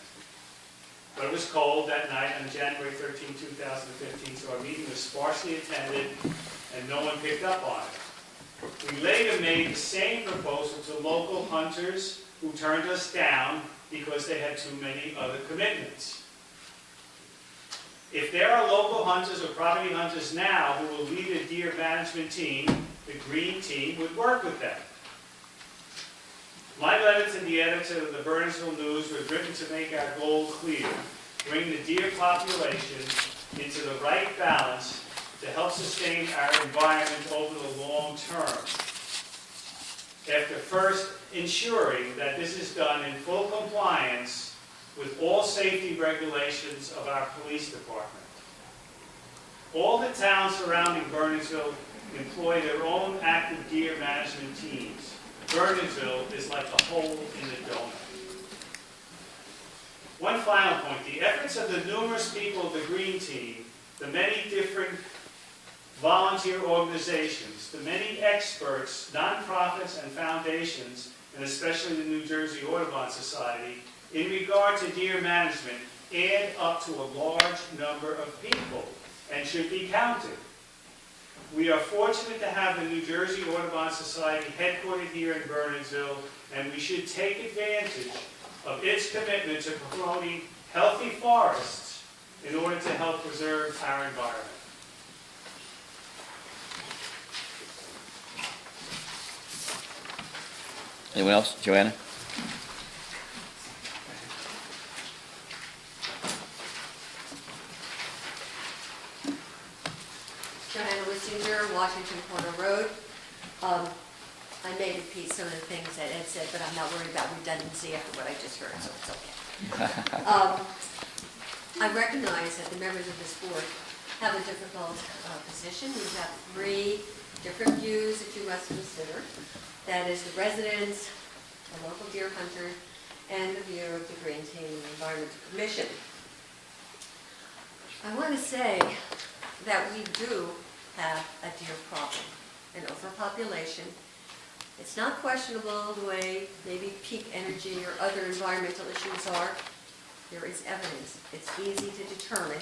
But it was cold that night on January 13, 2015, so our meeting was sparsely attended and no one picked up on it. We later made the same proposal to local hunters who turned us down because they had too many other commitments. If there are local hunters or property hunters now who will lead a deer management team, the Green Team would work with them. My letter to the editor of the Burnsville News was written to make our goal clear, bring the deer population into the right balance to help sustain our environment over the long term. After first ensuring that this is done in full compliance with all safety regulations of our police department. All the towns surrounding Burnsville employ their own active deer management teams. Burnsville is like a hole in the donut. One final point, the efforts of the numerous people of the Green Team, the many different volunteer organizations, the many experts, nonprofits, and foundations, and especially the New Jersey Audubon Society, in regard to deer management, add up to a large number of people and should be counted. We are fortunate to have the New Jersey Audubon Society headquartered here in Burnsville, and we should take advantage of its commitment to promoting healthy forests in order to help preserve our environment. Anyone else? Joanna? Joanna Wissinger, Washington Corner Road. I may repeat some of the things that Ed said, but I'm not worried about redundancy after what I just heard, so it's okay. I recognize that the members of this board have a difficult position. We have 3 different views that you must consider. That is the residents, the local deer hunter, and the view of the Green Team and the Environmental Commission. I want to say that we do have a deer problem, an overpopulation. It's not questionable the way maybe peak energy or other environmental issues are. There is evidence. It's easy to determine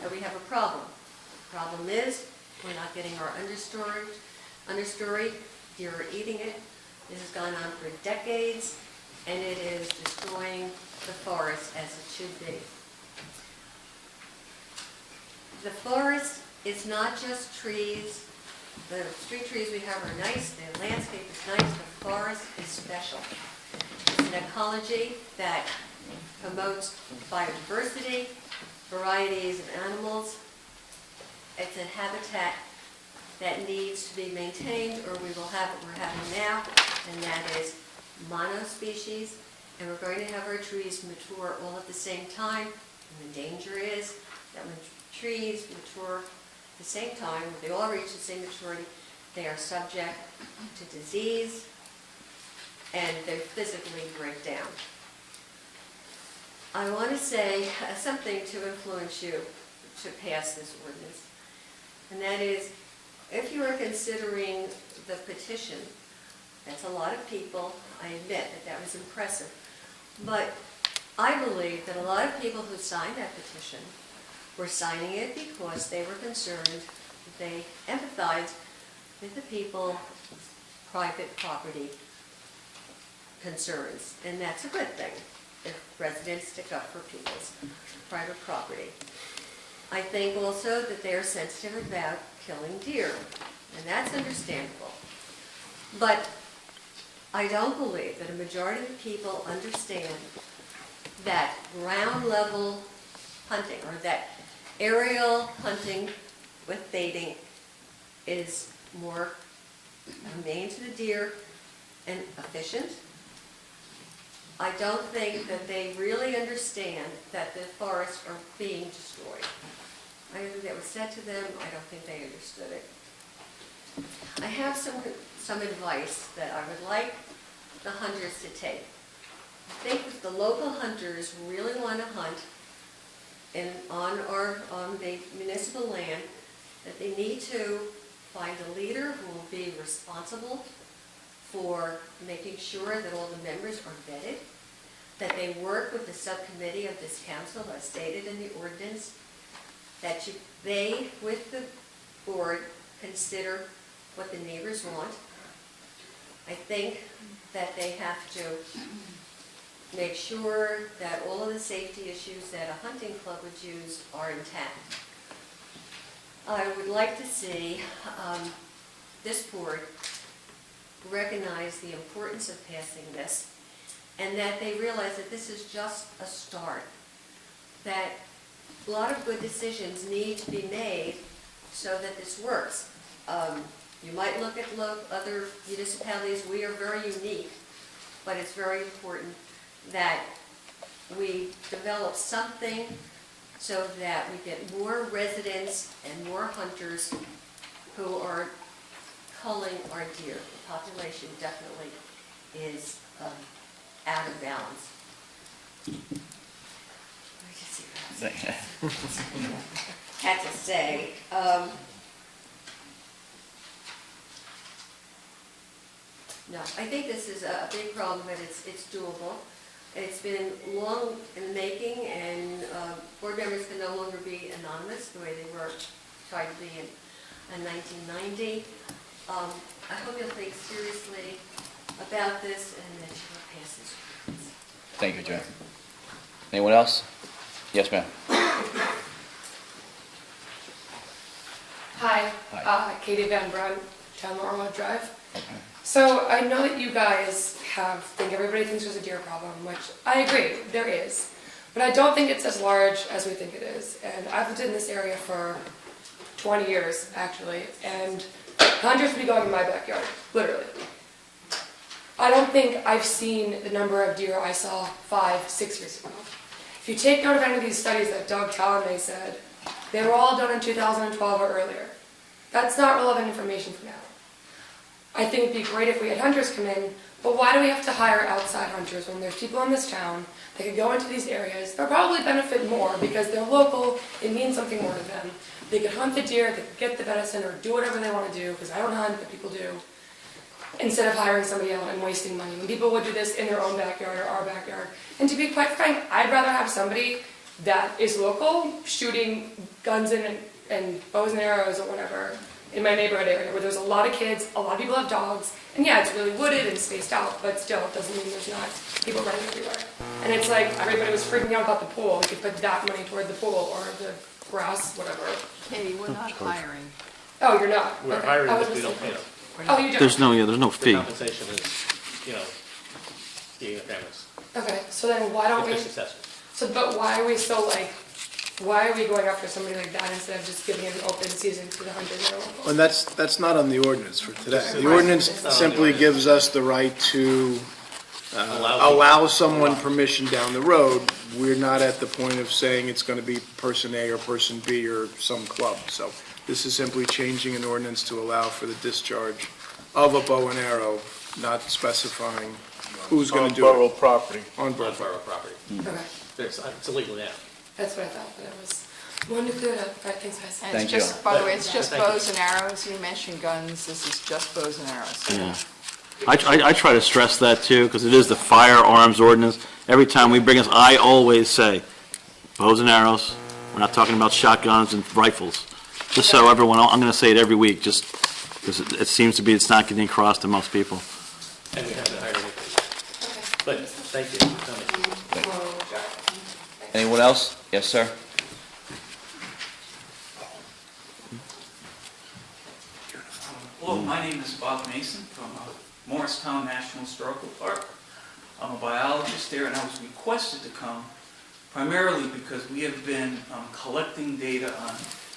that we have a problem. The problem is we're not getting our understory. Deer are eating it. This has gone on for decades, and it is destroying the forest as it should be. The forest is not just trees. The street trees we have are nice, the landscape is nice, the forest is special. It's an ecology that promotes biodiversity, varieties of animals. It's a habitat that needs to be maintained, or we will have what we're having now, and that is monospecies, and we're going to have our trees mature all at the same time, and the danger is that when trees mature at the same time, when they all reach the same maturity, they are subject to disease, and they physically break down. I want to say something to influence you to pass this ordinance, and that is, if you are considering the petition, that's a lot of people. I admit that that was impressive. But I believe that a lot of people who signed that petition were signing it because they were concerned, they empathized with the people's private property concerns. And that's a good thing, if residents stick up for people's private property. I think also that they're sensitive about killing deer, and that's understandable. But I don't believe that a majority of the people understand that ground level hunting, or that aerial hunting with baiting, is more humane to the deer and efficient. I don't think that they really understand that the forests are being destroyed. I think that was said to them. I don't think they understood it. I have some advice that I would like the hunters to take. I think if the local hunters really want to hunt on the municipal land, that they need to find a leader who will be responsible for making sure that all the members are vetted, that they work with the subcommittee of this council as stated in the ordinance, that they, with the board, consider what the neighbors want. I think that they have to make sure that all of the safety issues that a hunting club would use are intact. I would like to see this board recognize the importance of passing this, and that they realize that this is just a start, that a lot of good decisions need to be made so that this works. You might look at other municipalities. We are very unique, but it's very important that we develop something so that we get more residents and more hunters who are culling our deer. The population definitely is out of balance. Let me just see what else I had to say. No, I think this is a big problem, but it's doable. It's been long in the making, and board members can no longer be anonymous the way they were tried to be in 1990. I hope you'll think seriously about this and that you will pass this. Thank you, Joe. Anyone else? Yes, ma'am. Hi, Katie Van Brun, 10 Laurelwood Drive. So I know that you guys think everybody thinks there's a deer problem, which I agree, there is. But I don't think it's as large as we think it is. And I've lived in this area for 20 years, actually, and hunters would be going in my backyard, literally. I don't think I've seen the number of deer I saw 5, 6 years ago. If you take note of any of these studies that Doug Tallamay said, they were all done in 2012 or earlier. That's not relevant information for now. I think it'd be great if we had hunters come in, but why do we have to hire outside hunters when there's people in this town that could go into these areas? They'll probably benefit more because they're local, it means something more to them. They could hunt the deer, they could get the venison, or do whatever they want to do, because I don't hunt, but people do, instead of hiring somebody else and wasting money. When people would do this in their own backyard or our backyard. And to be quite frank, I'd rather have somebody that is local, shooting guns and bows and arrows or whatever, in my neighborhood area where there's a lot of kids, a lot of people have dogs, and yeah, it's really wooded and spaced out, but still, it doesn't mean there's not people running everywhere. And it's like, everybody was freaking out about the pool, we could put that money toward the pool or the grass, whatever. Katie, we're not hiring. Oh, you're not? We're Okay. hiring, I was but we don't mistaken. pay them. Oh, you don't? There's no The fee. compensation is, being a families, Okay, so then why don't if we, they're successful. but why are we so why are we going after somebody like that instead of just giving it an open season to the hunters that are local? And that's not on the ordinance for today. The Right. ordinance It's not on the simply ordinance. gives us the right to Allow allow someone permission down the road. We're not at the point of saying it's going to be person A or person B or some club. So this is simply changing an ordinance to allow for the discharge of a bow and arrow, not specifying who's going to do borough it. property. On borough. On borough property. Okay, It's illegal now. that's what I thought, but I was wanting to clear it up. All right, thanks guys. And Thank it's you. just, by the way, it's just Thank you. bows and arrows. You mentioned guns, this is just bows and arrows. Yeah. I try to stress that too, because it is the firearms ordinance. Every time we bring this, I always say, bows and arrows, we're not talking about shotguns and rifles. Just so everyone, I'm going to say it every week, just because it seems to be, it's not getting across to most people. And we haven't hired anybody. But thank you for coming. Anyone else? Yes, sir. Hello, my name is Bob Mason from Morristown National Historical Park. I'm a biologist there, and I was requested to come primarily because we have been collecting data on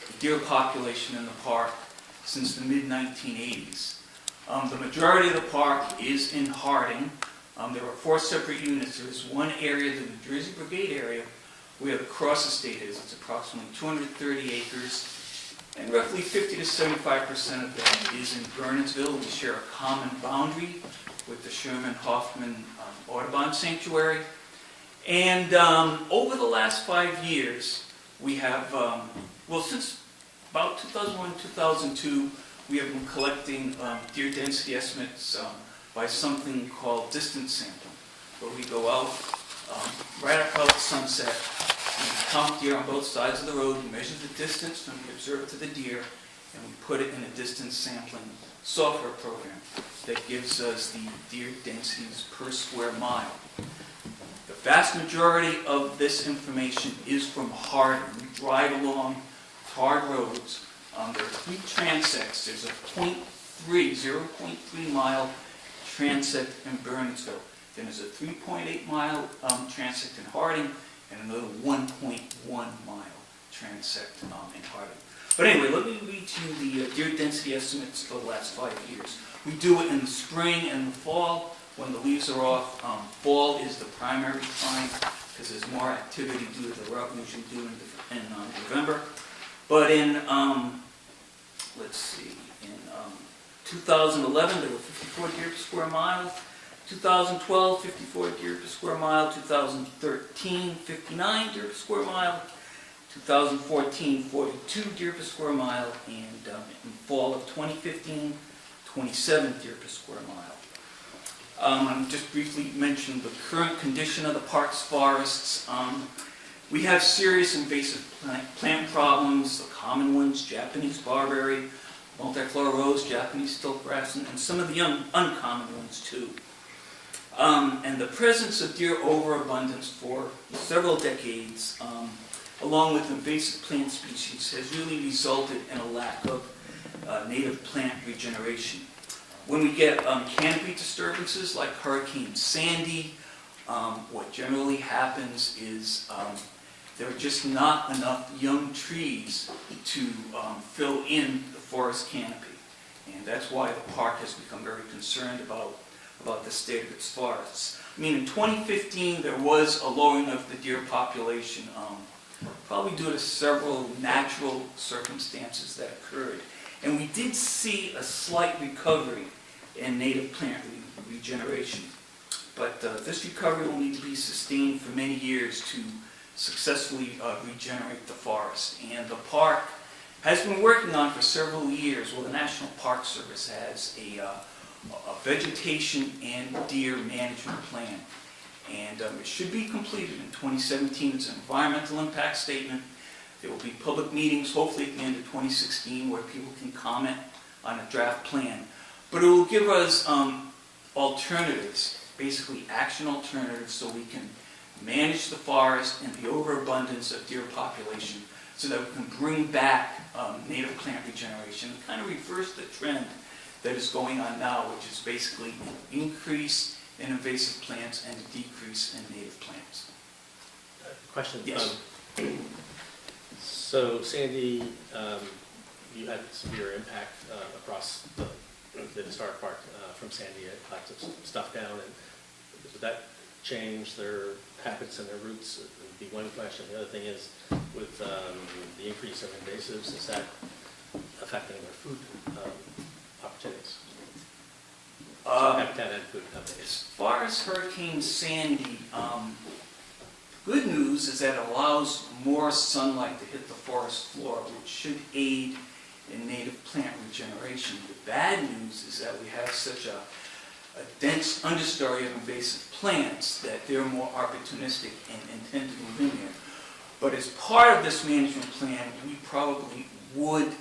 the deer population in the park since the mid-1980s. The majority of the park is in Harding. There are 4 separate units. There's one area, the New Jersey Brigade area, where the cross estate is. It's approximately 230 acres. And roughly 50 to 75% of that is in Bernardsville. We share a common boundary with the Sherman Hoffman Audubon Sanctuary. And over the last 5 years, we have, since about 2001, 2002, we have been collecting deer density estimates by something called distance sampling, where we go out right about sunset, we count deer on both sides of the road, we measure the distance from the observer to the deer, and we put it in a distance sampling software program that gives us the deer densities per square mile. The vast majority of this information is from Harding. We drive along hard roads. There are 3 transects. There's a 0.3 mile transect in Bernardsville. Then there's a 3.8 mile transect in Harding, and another 1.1 mile transect in Harding. But anyway, let me read to you the deer density estimates for the last 5 years. We do it in the spring and the fall when the leaves are off. Fall is the primary time because there's more activity due to the route we usually do in November. But in, let's see, in 2011 there were 54 deer per square mile. 2012, 54 deer per square mile. 2013, 59 deer per square mile. 2014, 42 deer per square mile. And in fall of 2015, 27 deer per square mile. Just briefly mention the current condition of the park's forests. We have serious invasive plant problems, the common ones, Japanese barberry, multiflora rose, Japanese stiltgrass, and some of the uncommon ones too. And the presence of deer overabundance for several decades, along with invasive plant species, has really resulted in a lack of native plant regeneration. When we get canopy disturbances like Hurricane Sandy, what generally happens is there are just not enough young trees to fill in the forest canopy. And that's why the park has become very concerned about the state of its forests. I mean, in 2015, there was a lowering of the deer population, probably due to several natural circumstances that occurred. And we did see a slight recovery in native plant regeneration. But this recovery will need to be sustained for many years to successfully regenerate the forest. And the park has been working on for several years, well, the National Park Service has a vegetation and deer management plan. And it should be completed in 2017. It's an environmental impact statement. There will be public meetings, hopefully at the end of 2016, where people can comment on a draft plan. But it will give us alternatives, basically action alternatives, so we can manage the forest and the overabundance of deer population so that we can bring back native plant regeneration and kind of reverse the trend that is going on now, which is basically an increase in invasive plants and a decrease in native plants. Question. Yes. So Sandy, you had severe impact across the historic park from Sandy. Lots of stuff down, and would that change their habits and their roots? Would be one question. The other thing is, with the increase of invasives, is that affecting their food opportunities? Habitat and food opportunities. As far as Hurricane Sandy, good news is that it allows more sunlight to hit the forest floor, which should aid in native plant regeneration. The bad news is that we have such a dense understory of invasive plants that they're more opportunistic and intend to move in there. But as part of this management plan, we probably would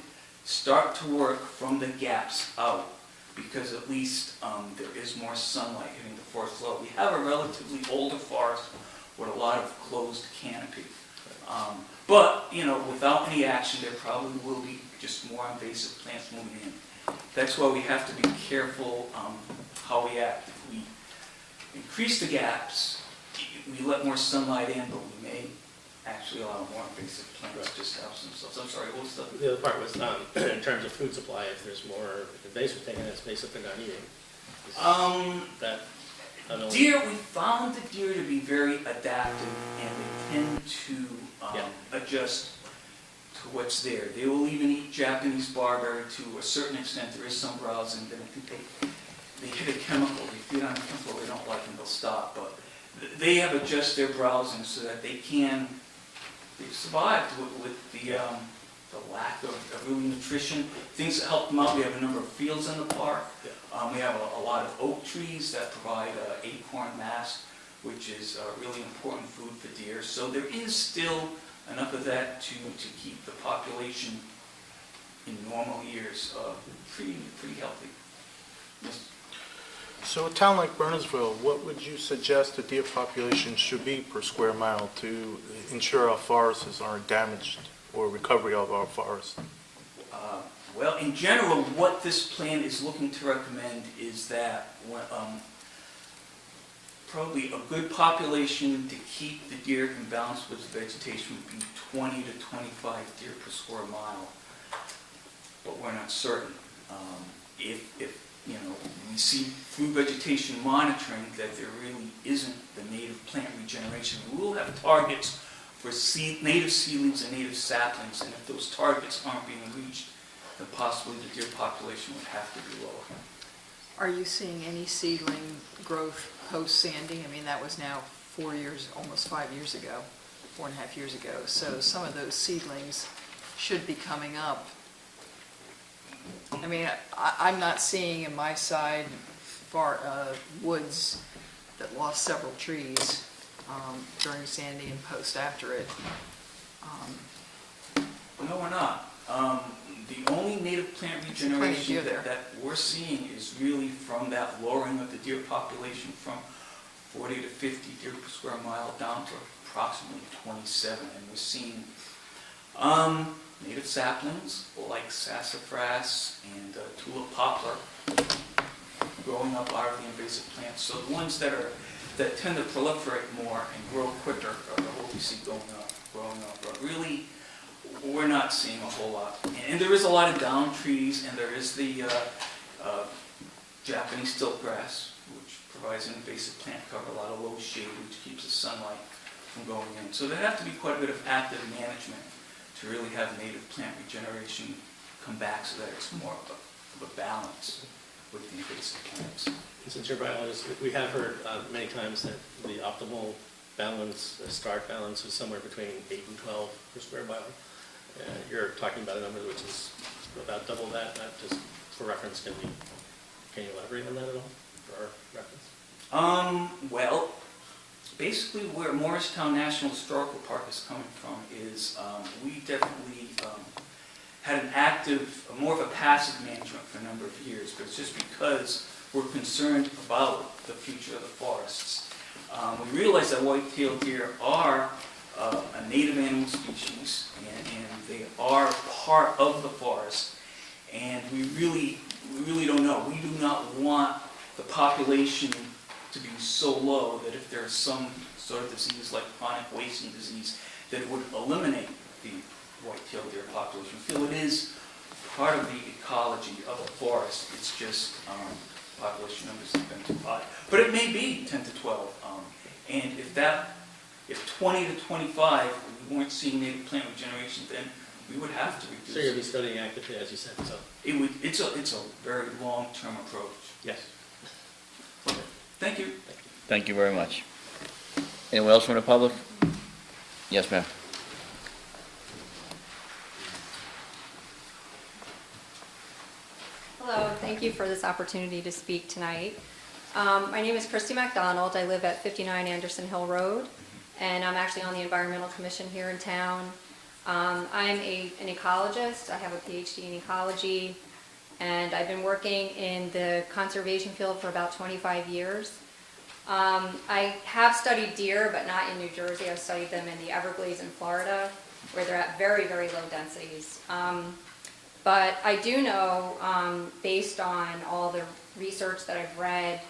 start to work from the gaps out, because at least there is more sunlight hitting the forest floor. We have a relatively older forest with a lot of closed canopy. But, you know, without any action, there probably will be just more invasive plants moving in. That's why we have to be careful how we act. If we increase the gaps, we let more sunlight in, but we may actually allow more invasive plants just to house themselves. I'm sorry, what was the... The other part was, in terms of food supply, if there's more invasive taken, that's basically not eating. That, I don't know. Deer, we found the deer to be very adaptive, and they tend to adjust to what's there. They will even eat Japanese barberry to a certain extent. There is some browsing, but I think they hit a chemical. They feed on a chemical they don't like and they'll stop. But they have adjusted their browsing so that they've survived with the lack of really nutrition. Things that help them out, we have a number of fields in the park. We have a lot of oak trees that provide acorn mast, which is really important food for deer. So there is still enough of that to keep the population in normal years pretty healthy. Yes. So a town like Burnsville, what would you suggest the deer population should be per square mile to ensure our forests aren't damaged or recovery of our forests? Well, in general, what this plan is looking to recommend is that probably a good population to keep the deer in balance with vegetation would be 20 to 25 deer per square mile. But we're not certain. If you know, we see through vegetation monitoring that there really isn't the native plant regeneration, we will have targets for native seedlings and native saplings, and if those targets aren't being reached, then possibly the deer population would have to be lower. Are you seeing any seedling growth post-Sandy? I mean, that was now 4 years, almost 5 years ago, 4.5 years ago. So some of those seedlings should be coming up. I mean, I'm not seeing in my side woods that lost several trees during Sandy and post after it. No, we're not. The only native plant There's plenty of regeneration deer there. that we're seeing is really from that lowering of the deer population from 40 to 50 deer per square mile down to approximately 27. And we're seeing native saplings like sassafras and tulip poplar growing up out of the invasive plants. So the ones that tend to proliferate more and grow quicker are what we see growing up. But really, we're not seeing a whole lot. And there is a lot of down trees, and there is the Japanese stilt grass, which provides an invasive plant cover, a lot of low shade, which keeps the sunlight from going in. So there have to be quite a bit of active management to really have native plant regeneration come back so that it's more of a balance with the invasive plants. Since you're a biologist, we have heard many times that the optimal balance, start balance, is somewhere between 8 and 12 per square mile. You're talking about a number which is about double that. Just for reference, can you elaborate on that at all for our reference? Well, basically where Morristown National Historical Park is coming from is we definitely had an active, more of a passive management for a number of years, but it's just because we're concerned about the future of the forests. We realize that white-tailed deer are a native animal species, and they are part of the forest, and we really don't know. We do not want the population to be so low that if there's some sort of disease like chronic wasting disease, that it would eliminate the white-tailed deer population. We feel it is part of the ecology of a forest. It's just population numbers have been too high. But it may be 10 to 12. And if 20 to 25, we weren't seeing native plant regeneration, then we would have to reduce. So you'll be studying actively, as you said. So It's a very long-term approach. yes. Okay. Thank you. Thank you very much. Anyone else from the public? Yes, ma'am. Hello, thank you for this opportunity to speak tonight. My name is Christy MacDonald. I live at 59 Anderson Hill Road, and I'm actually on the Environmental Commission here in town. I'm an ecologist. I have a PhD in ecology, and I've been working in the conservation field for about 25 years. I have studied deer, but not in New Jersey. I've studied them in the Everglades in Florida, where they're at very, very low densities. But I do know, based on all the research that I've read,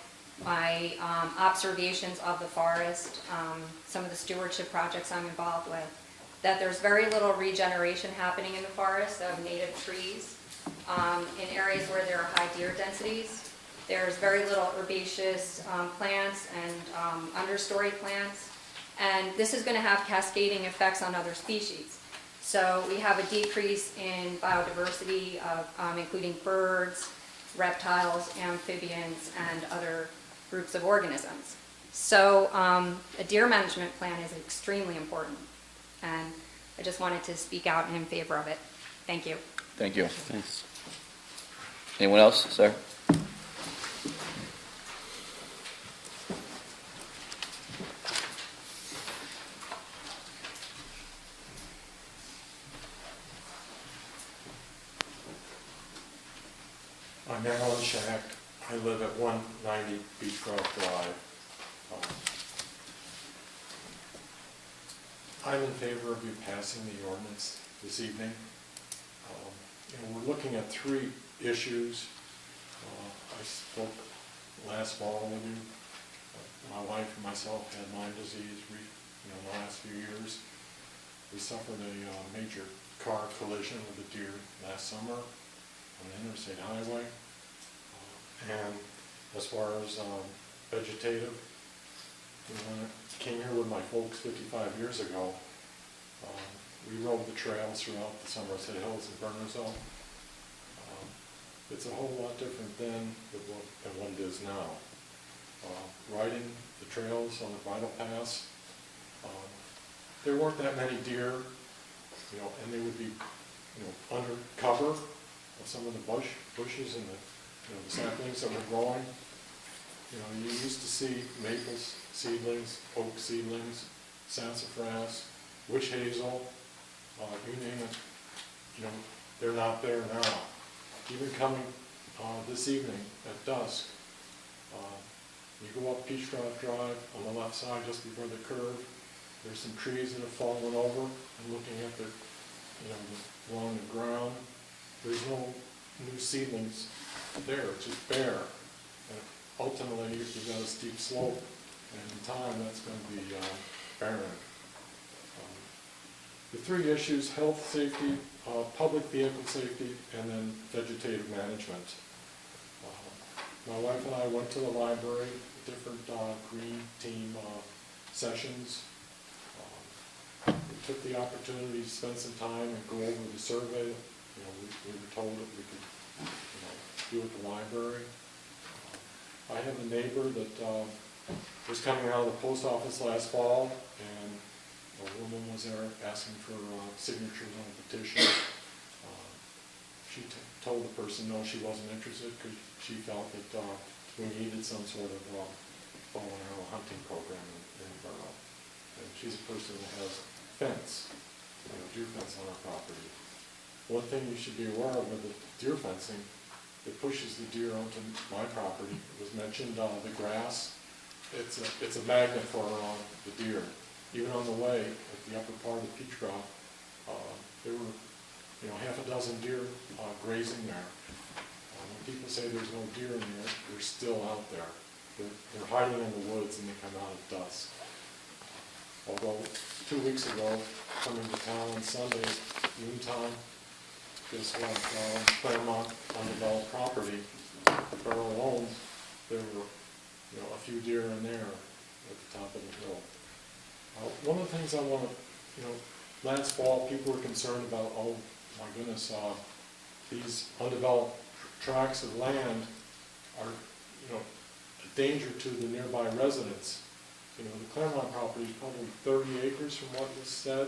my observations of the forest, some of the stewardship projects I'm involved with, that there's very little regeneration happening in the forest of native trees. In areas where there are high deer densities, there's very little herbaceous plants and understory plants, and this is going to have cascading effects on other species. So we have a decrease in biodiversity of including birds, reptiles, amphibians, and other groups of organisms. So a deer management plan is extremely important, and I just wanted to speak out in favor of it. Thank you. Thank you. Thanks. Anyone else, sir? I'm Alan Shack. I live at 190 Beechcroft Drive. I'm in favor of you passing the ordinance this evening. We're looking at 3 issues. I spoke last fall with you. My wife and myself had Lyme disease in the last few years. We suffered a major car collision with a deer last summer on the interstate highway. And as far as vegetative, when I came here with my folks 55 years ago, we rode the trails throughout the Somerset Hills and Bernardsville. It's a whole lot different than what it is now. Riding the trails on the bridle paths, there weren't that many deer, and they would be, under cover of some of the bushes and the saplings that were growing. You know, you used to see maple seedlings, oak seedlings, sassafras, witch hazel, you name it. You know, they're not there now. Even coming this evening at dusk, you go up Peachcraft Drive on the left side just before the curve, there's some trees that have fallen over, and looking at the, you know, along the ground, there's no new seedlings there, it's just bare. And ultimately, you've got a steep slope, and in time, that's going to be barren. The three issues: health, safety, public vehicle safety, and then vegetative management. My wife and I went to the library, different green team sessions. We took the opportunity to spend some time and go over the survey. You know, we were told that we could, you know, do at the library. I have a neighbor that was coming out of the post office last fall, and a woman was there asking for signatures on a petition. She told the person no, she wasn't interested because she felt that we needed some sort of bow and arrow hunting program in the borough. And she's a person that has fence, you know, deer fence on her property. One thing you should be aware of with the deer fencing, it pushes the deer onto my property. It was mentioned the grass. It's a magnet for the deer. Even on the way at the upper part of Peachcraft, there were, you know, half a dozen deer grazing there. When people say there's no deer in there, they're still out there. They're hiding in the woods and they come out at dusk. Although 2 weeks ago, coming to town on Sunday, noontime, just like Claremont undeveloped property, the borough owns, there were, you know, a few deer in there at the top of the hill. One of the things I want to, you know, last fall people were concerned about, oh my goodness, these undeveloped tracts of land are, you know, a danger to the nearby residents. You know, the Claremont property is probably 30 acres from what was said.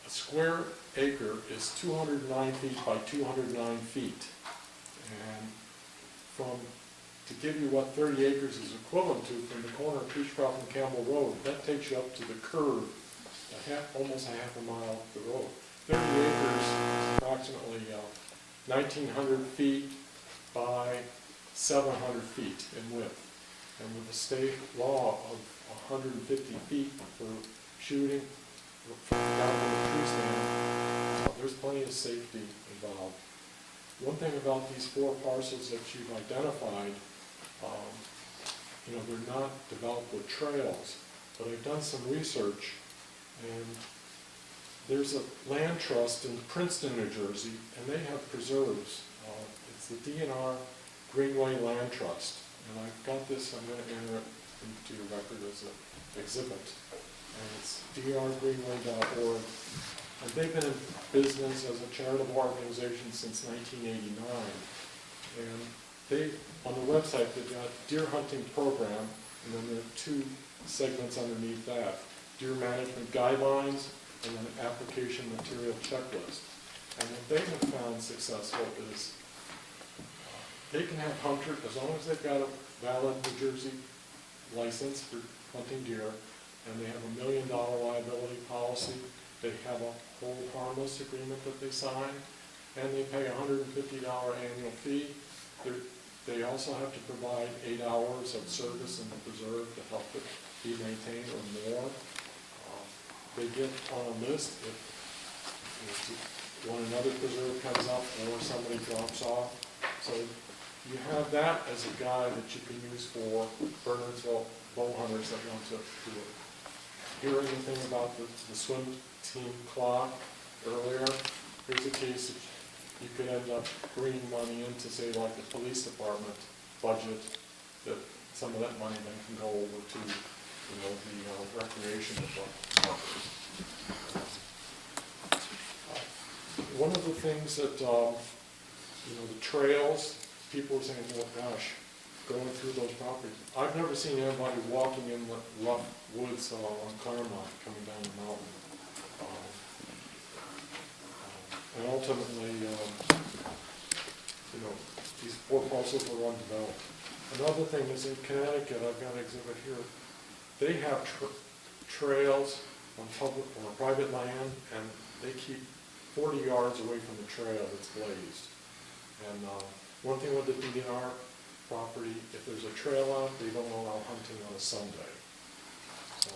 A square acre is 209 feet by 209 feet. And to give you what 30 acres is equivalent to, from the corner of Peachcraft and Campbell Road, that takes you up to the curve, almost a half a mile up the road. 30 acres is approximately 1,900 feet by 700 feet in width. And with the state law of 150 feet for shooting down to the tree stand, there's plenty of safety involved. One thing about these 4 parcels that you've identified, you know, they're not developed with trails, but I've done some research, and there's a land trust in Princeton, New Jersey, and they have preserves. It's the DNR Greenway Land Trust, and I've got this, I'm going to enter it into your record as an exhibit, and it's drgreenway.org. And they've been in business as a charitable organization since 1989. And they, on the website, they've got deer hunting program, and then there are 2 segments underneath that: deer management guidelines, and then application material checklist. And what they have found successful is they can have hunters, as long as they've got a valid New Jersey license for hunting deer, and they have $1 million liability policy. They have a hold harmless agreement that they sign, and they pay a $150 annual fee. They also have to provide 8 hours of service in the preserve to help it be maintained or more. They get on a list if when another preserve comes up or somebody drops off. So you have that as a guide that you can use for Burnsville bow hunters that want to do it. Hear anything about the swim team clock earlier? Here's a case that you could end up bringing money into, say, like the police department budget, that some of that money then can go over to, you know, the recreation department. One of the things that, you know, the trails, people were saying, well, gosh, going through those properties. I've never seen anybody walking in the rough woods on Claremont coming down the mountain. And ultimately, you know, these 4 parcels were undeveloped. Another thing is in Connecticut, I've got an exhibit here, they have trails on public or private land, and they keep 40 yards away from the trail that's blazed. And one thing with the DNR property, if there's a trail out, they don't allow hunting on a Sunday. So,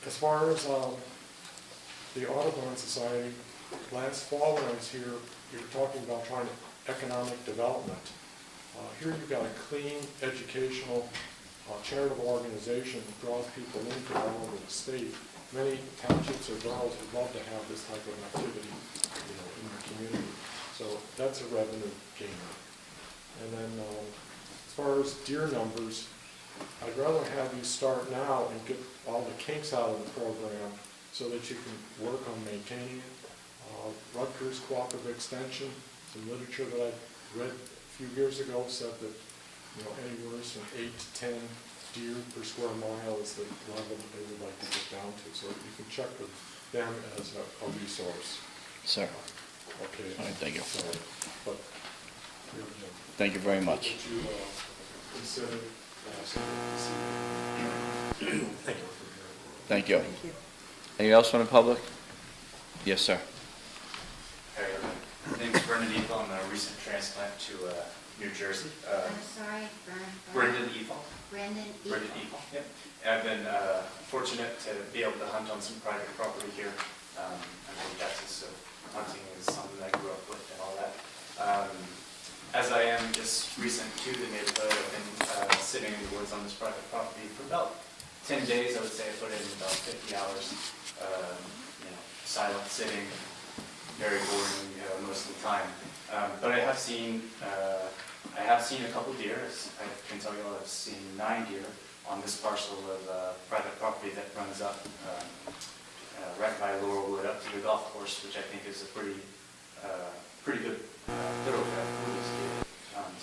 as far as the Audubon Society, last fall when I was here, you were talking about trying economic development. Here you've got a clean, educational, charitable organization that draws people in from all over the state. Many townships or boroughs would love to have this type of activity, in their community. So that's a revenue gainer. And then as far as deer numbers, I'd rather have you start now and get all the kinks out of the program so that you can work on maintaining it. Rutgers Cooperative Extension, some literature that I read a few years ago said that anywhere from 8 to 10 deer per square mile is the level that they would like to get down to. So you can check with them as a resource. Sir. Okay. All right, thank you. So, but, Thank you very much. would you consider Thank you. Thank you. Anything else from the public? Yes, sir. Hey, my name is Brendan Evil. I'm a recent transplant to New Jersey. I'm sorry, Brendan Evil. Brendan Evil. Brendan Evil, yep. And I've been fortunate to be able to hunt on some private property here. I'm from Texas, so hunting is something I grew up with and all that. As I am just recent to the neighborhood, I've been sitting in the woods on this private property for about 10 days. I would say I put in about 50 hours, silent sitting, very boring most of the time. But I have seen a couple deer. I can tell you I've seen 9 deer on this parcel of private property that runs up right by Laurelwood up to the golf course, which I think is a pretty good thoroughfare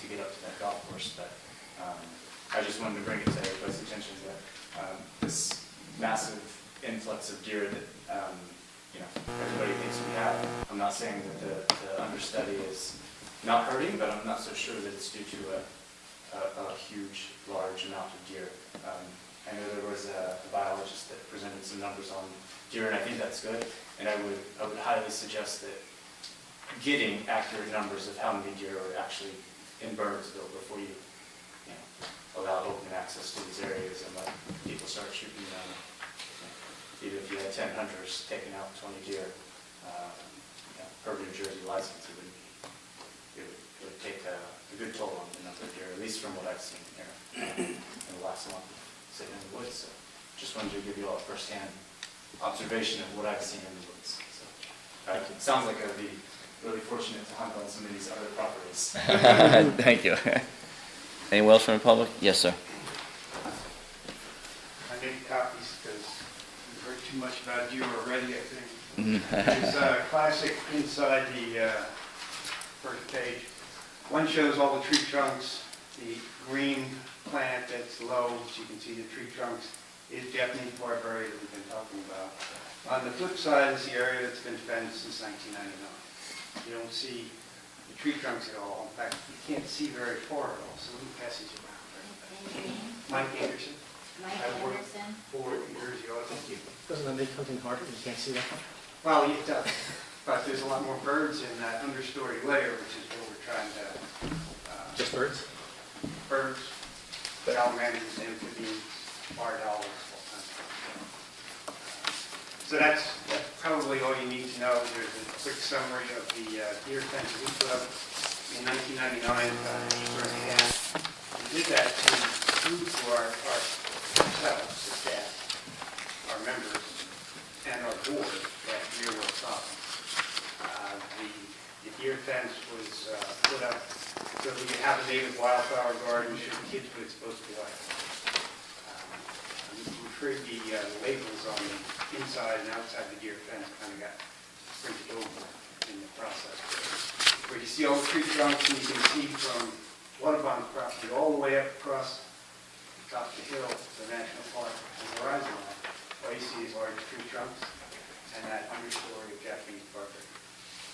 to get up to that golf course. But I just wanted to bring it to everybody's attention that this massive influx of deer that everybody thinks we have. I'm not saying that the understudy is not hurting, but I'm not so sure that it's due to a huge, large amount of deer. I know there was a biologist that presented some numbers on deer, and I think that's good. And I would highly suggest that getting accurate numbers of how many deer are actually in Burnsville before you allow open access to these areas and let people start shooting them. Even if you had 10 hunters taking out 20 deer, per New Jersey license, it would take a good toll on the number of deer, at least from what I've seen here in the last month sitting in the woods. So just wanted to give you all a first-hand observation of what I've seen in the woods. So it sounds like I'd be really fortunate to hunt on some of these other properties. Thank you. Anyone else from the public? Yes, sir. I made copies because we've heard too much about you already, I think. There's a classic inside the first page. One shows all the tree trunks. The green plant that's low, so you can see the tree trunks, is Japanese barberry that we've been talking about. On the flip side is the area that's been fenced since 1999. You don't see the tree trunks at all. In fact, you can't see very far at all, so who passes you around? Mike Anderson. Mike I worked Anderson. 4 years ago. Thank you. Doesn't that make hunting harder? You can't see that one? Well, it does, but there's a lot more birds in that understory layer, which is what we're trying to... Just birds? Birds, salamanders, amphibians, barred owls, all kinds of stuff. So that's probably all you need to know. There's a quick summary of the deer fence we put up in 1999, about an acre and a half. We did that to prove to ourselves, the staff, our members, and our board that deer were a problem. The deer fence was put up so we could have a native wildflower garden, show the kids what it's supposed to be like. I'm afraid the labels on the inside and outside the deer fence kind of got printed over in the process. Where you see all the tree trunks, and you can see from Audubon's property all the way up across the top of the hill to the national park and the horizon line. All you see is large tree trunks and that understory of Japanese barberry,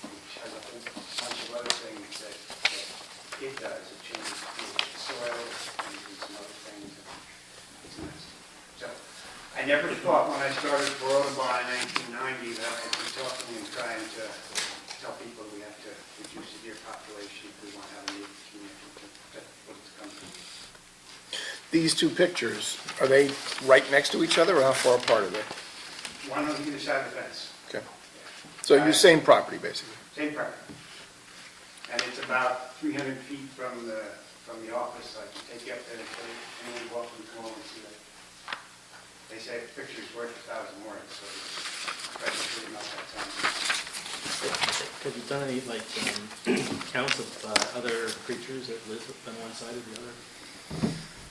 which has a whole bunch of other things that it does, it changes the soil, and some other things. It's a mess. So, I never thought when I started Borough in 1990 that I'd be talking and trying to tell people we have to reduce the deer population if we want to have a native community. That's what it's come to. These two pictures, are they right next to each other, or how far apart are they? One on either side of the fence, Okay. So your same property, basically? same property. And it's about 300 feet from the office. I can take you up there and say, anyone welcome to come over and see that. They say a picture's worth 1,000 words, so it's try to put it out that time. Have you done any, like, counts of other creatures that live on one side or the other?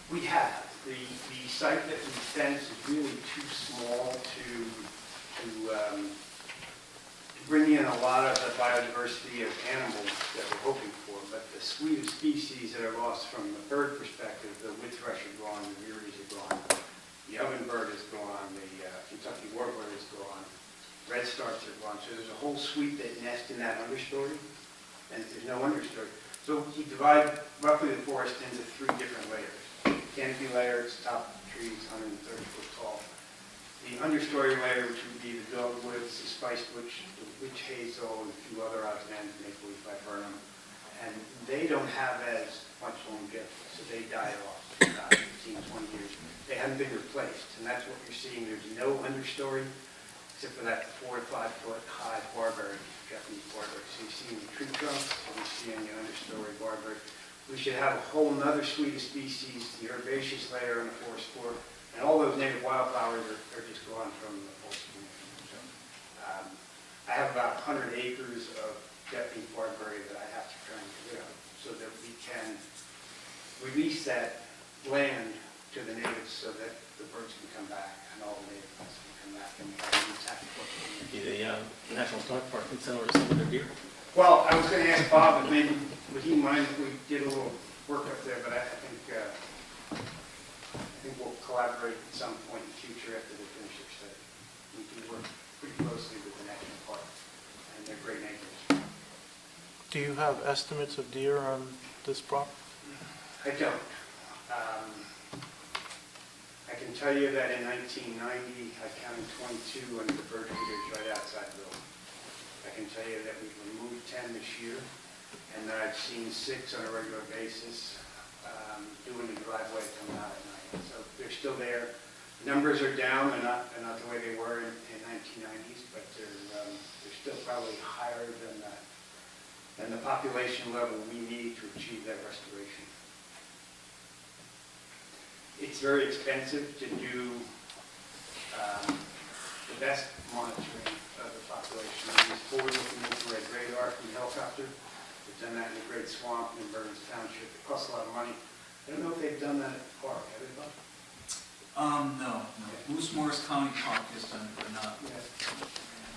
We have. The site that we fenced is really too small to bring in a lot of the biodiversity of animals that we're hoping for, but the suite of species that are lost from the bird perspective, the wood thrush are gone, the muries are gone, the ovenbird is gone, the Kentucky warbler is gone, red starts are gone, so there's a whole suite that nest in that understory, and there's no understory. So you divide roughly the forest into 3 different layers. Canopy layer, it's top trees, 130 foot tall. The understory layer, which would be the dogwoods, the spicebush, the witch hazel, and a few other odds and ends, maple leaf viburnum. And they don't have as much longevity, so they die off in about 15, 20 years. They haven't been replaced, and that's what you're seeing. There's no understory, except for that 4 to 5 foot high barberry, Japanese barberry. So you see in the tree trunks, and you see in the understory barberry. We should have a whole nother suite of species, the herbaceous layer on the forest floor, and all those native wildflowers are just gone from the forest floor. So, I have about 100 acres of Japanese barberry that I have to try and get rid of so that we can release that land to the natives so that the birds can come back and all the native plants can come back and have an intact forest. The National Dog Park can sell some of their deer. Well, I was going to ask Bob if maybe, would he mind if we did a little work up there, but I think we'll collaborate at some point in the future after they finish their study. We can work pretty closely with the National Park, and they're great neighbors. Do you have estimates of deer on this property? I don't. I can tell you that in 1990, I counted 22 under the bird feeders right outside the building. I can tell you that we've removed 10 this year, and that I've seen 6 on a regular basis doing the driveway coming out at night. So they're still there. Numbers are down. They're not the way they were in 1990s, but they're still probably higher than the population level we need to achieve that restoration. It's very expensive to do the best monitoring of the population. We use forward-looking infrared radar from the helicopter. We've done that in the Great Swamp in Burns Township. It costs a lot of money. I don't know if they've done that at the park. Have they, Bob? No. Moose Morris County Park has done it, but not. Yeah.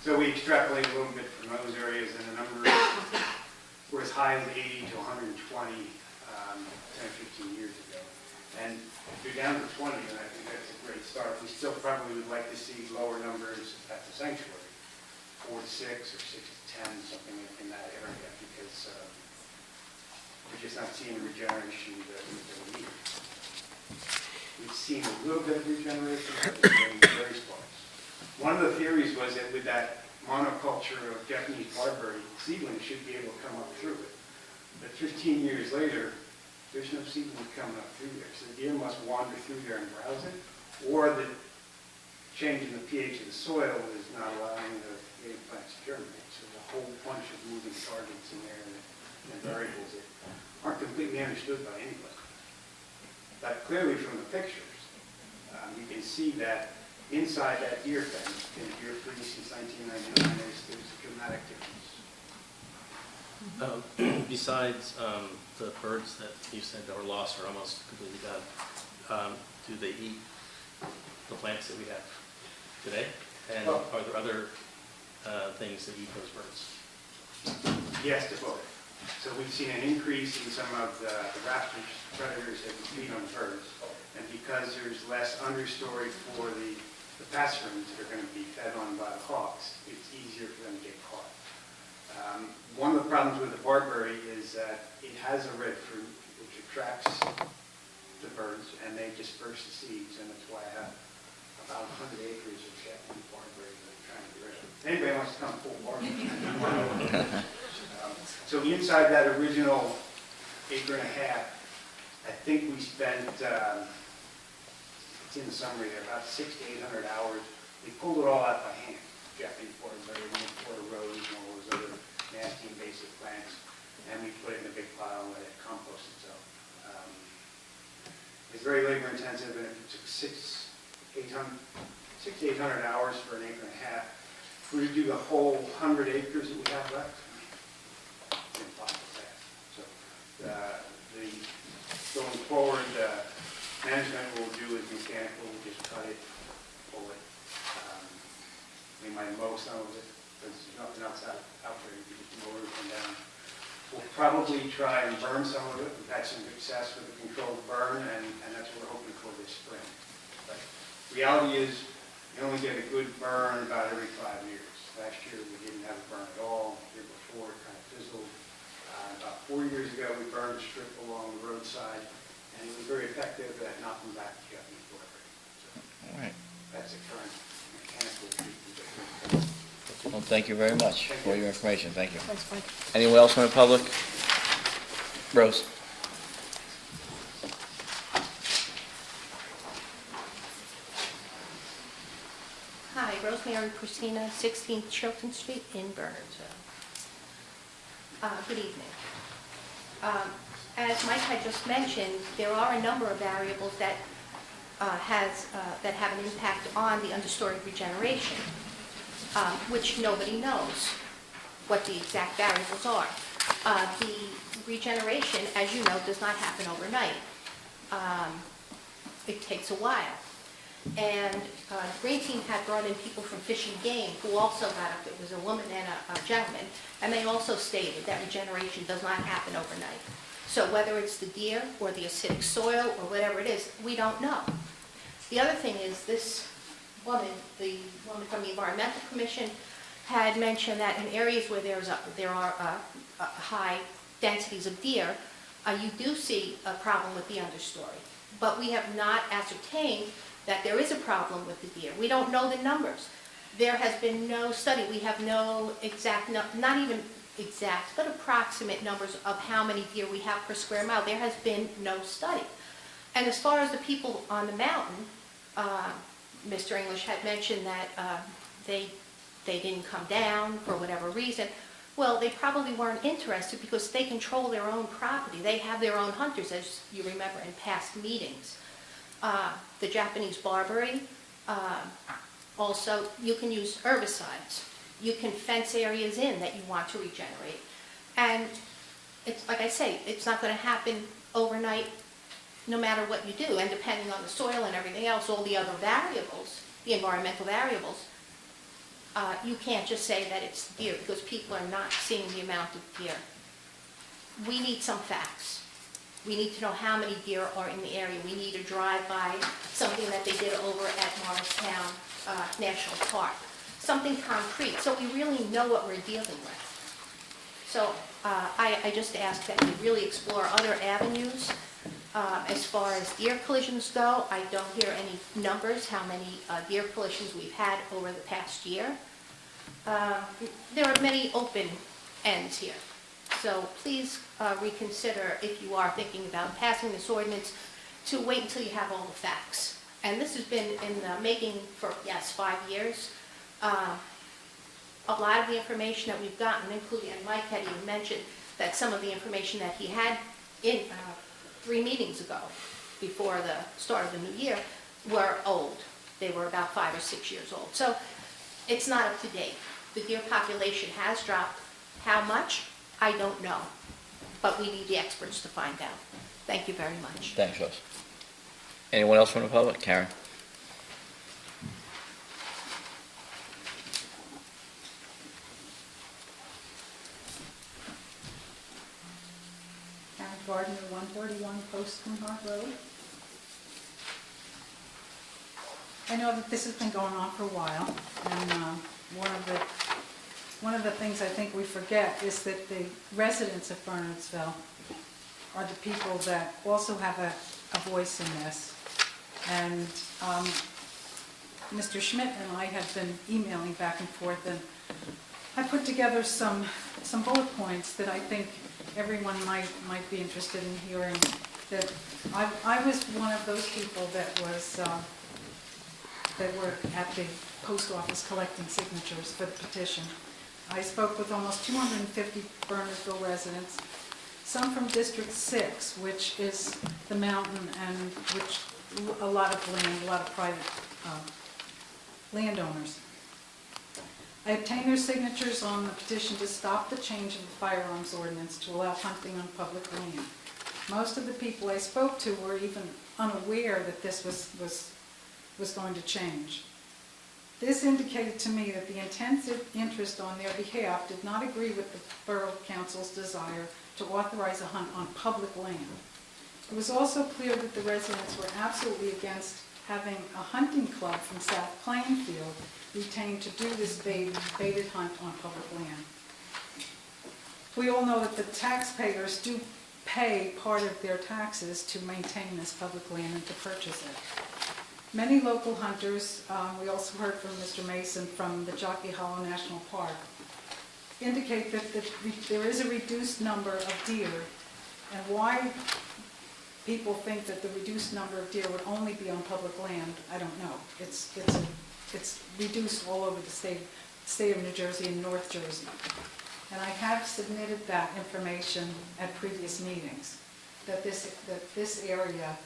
So we extrapolate a little bit from those areas, and the numbers were as high as 80 to 120 10 or 15 years ago. And if you're down to 20, then I think that's a great start. We still probably would like to see lower numbers at the sanctuary, 4 to 6 or 6 to 10, something in that area, because we're just not seeing the regeneration that we need. We've seen a little bit of regeneration, but it's been very sparse. One of the theories was that with that monoculture of Japanese barberry, seedlings should be able to come up through it. But 15 years later, there's no seedlings coming up through there. So the deer must wander through there and browse it, or the change in the pH of the soil is not allowing the native plants to germinate. So there's a whole bunch of moving targets in there and variables that aren't completely understood by anybody. But clearly from the pictures, you can see that inside that deer fence, been deer free since 1999, there's a dramatic difference. Besides the birds that you said that were lost or almost completely gone, do they eat the plants that we have today? And are there other things that eat those birds? Yes, to both. So we've seen an increase in some of the raptors, predators that feed on birds. And because there's less understory for the passerines that are going to be fed on by the hawks, it's easier for them to get caught. One of the problems with the barberry is that it has a red fruit, which attracts the birds, and they disperse the seeds, and that's why I have about 100 acres of Japanese barberry that I'm trying to get rid of. If anybody wants to come pull barberry. So inside that original acre and a half, I think we spent, it's in the summary there, about 600 to 800 hours. We pulled it all out by hand, Japanese barberry, water rose, and all those other nasty invasive plants, and we put it in a big pile and let it compost itself. It's very labor intensive, and it took 600 to 800 hours for an acre and a half. If we were to do the whole 100 acres that we have left, it's impossible task. So going forward, management will do is mechanical, we'll just cut it, pull it. We might mow some of it, because there's nothing else out there, you can just mow everything down. We'll probably try and burn some of it. We've had some success with the controlled burn, and that's what we're hoping for this spring. But reality is, you only get a good burn about every 5 years. Last year, we didn't have a burn at all. The year before, it kind of fizzled. About 4 years ago, we burned a strip along the roadside, and it was very effective at knocking back the Japanese barberry. So All right. that's the current mechanical treatment. Well, thank you very much for your information. Thank you. Thanks, Mike. Anyone else from the public? Rose? Hi, Rosemary Christina, 16th Chilton Street in Burnsville. Good evening. As Mike had just mentioned, there are a number of variables that have an impact on the understory regeneration, which nobody knows what the exact variables are. The regeneration, as you know, does not happen overnight. It takes a while. And the Green Team had brought in people from Fish and Game who also got up. It was a woman and a gentleman, and they also stated that regeneration does not happen overnight. So whether it's the deer or the acidic soil or whatever it is, we don't know. The other thing is this woman, the woman from the Environmental Commission, had mentioned that in areas where there are high densities of deer, you do see a problem with the understory. But we have not ascertained that there is a problem with the deer. We don't know the numbers. There has been no study. We have no exact, not even exact, but approximate numbers of how many deer we have per square mile. There has been no study. And as far as the people on the mountain, Mr. English had mentioned that they didn't come down for whatever reason. Well, they probably weren't interested because they control their own property. They have their own hunters, as you remember in past meetings. The Japanese barberry, also you can use herbicides. You can fence areas in that you want to regenerate. And it's like I say, it's not going to happen overnight no matter what you do. And depending on the soil and everything else, all the other variables, the environmental variables, you can't just say that it's deer because people are not seeing the amount of deer. We need some facts. We need to know how many deer are in the area. We need to drive by something that they did over at Morristown National Park. Something concrete, so we really know what we're dealing with. So I just ask that you really explore other avenues. As far as deer collisions go, I don't hear any numbers, how many deer collisions we've had over the past year. There are many open ends here. So please reconsider, if you are thinking about passing this ordinance, to wait until you have all the facts. And this has been in the making for, yes, 5 years. A lot of the information that we've gotten, including, and Mike had even mentioned that some of the information that he had in 3 meetings ago, before the start of the new year, were old. They were about 5 or 6 years old. So it's not up to date. The deer population has dropped. How much? I don't know. But we need the experts to find out. Thank you very much. Thanks, Rose. Anyone else from the public? Karen? Karen Gardner, 131 Postcombe Park Road. I know that this has been going on for a while, and one of the one of the things I think we forget is that the residents of Bernardsville are the people that also have a voice in this. And Mr. Schmidt and I have been emailing back and forth, and I put together some bullet points that I think everyone might be interested in hearing. That I was one of those people that were at the post office collecting signatures for the petition. I spoke with almost 250 Bernardsville residents, some from District 6, which is the mountain and which a lot of land, a lot of private landowners. I obtained their signatures on the petition to stop the change of the firearms ordinance to allow hunting on public land. Most of the people I spoke to were even unaware that this was going to change. This indicated to me that the intensive interest on their behalf did not agree with the Borough Council's desire to authorize a hunt on public land. It was also clear that the residents were absolutely against having a hunting club from South Plainfield retained to do this baited hunt on public land. We all know that the taxpayers do pay part of their taxes to maintain this public land and to purchase it. Many local hunters, we also heard from Mr. Mason from the Jockey Hollow National Park, indicate that there is a reduced number of deer, and why people think that the reduced number of deer would only be on public land, I don't know. It's reduced all over the state of New Jersey and North Jersey. And I have submitted that information at previous meetings, that this area,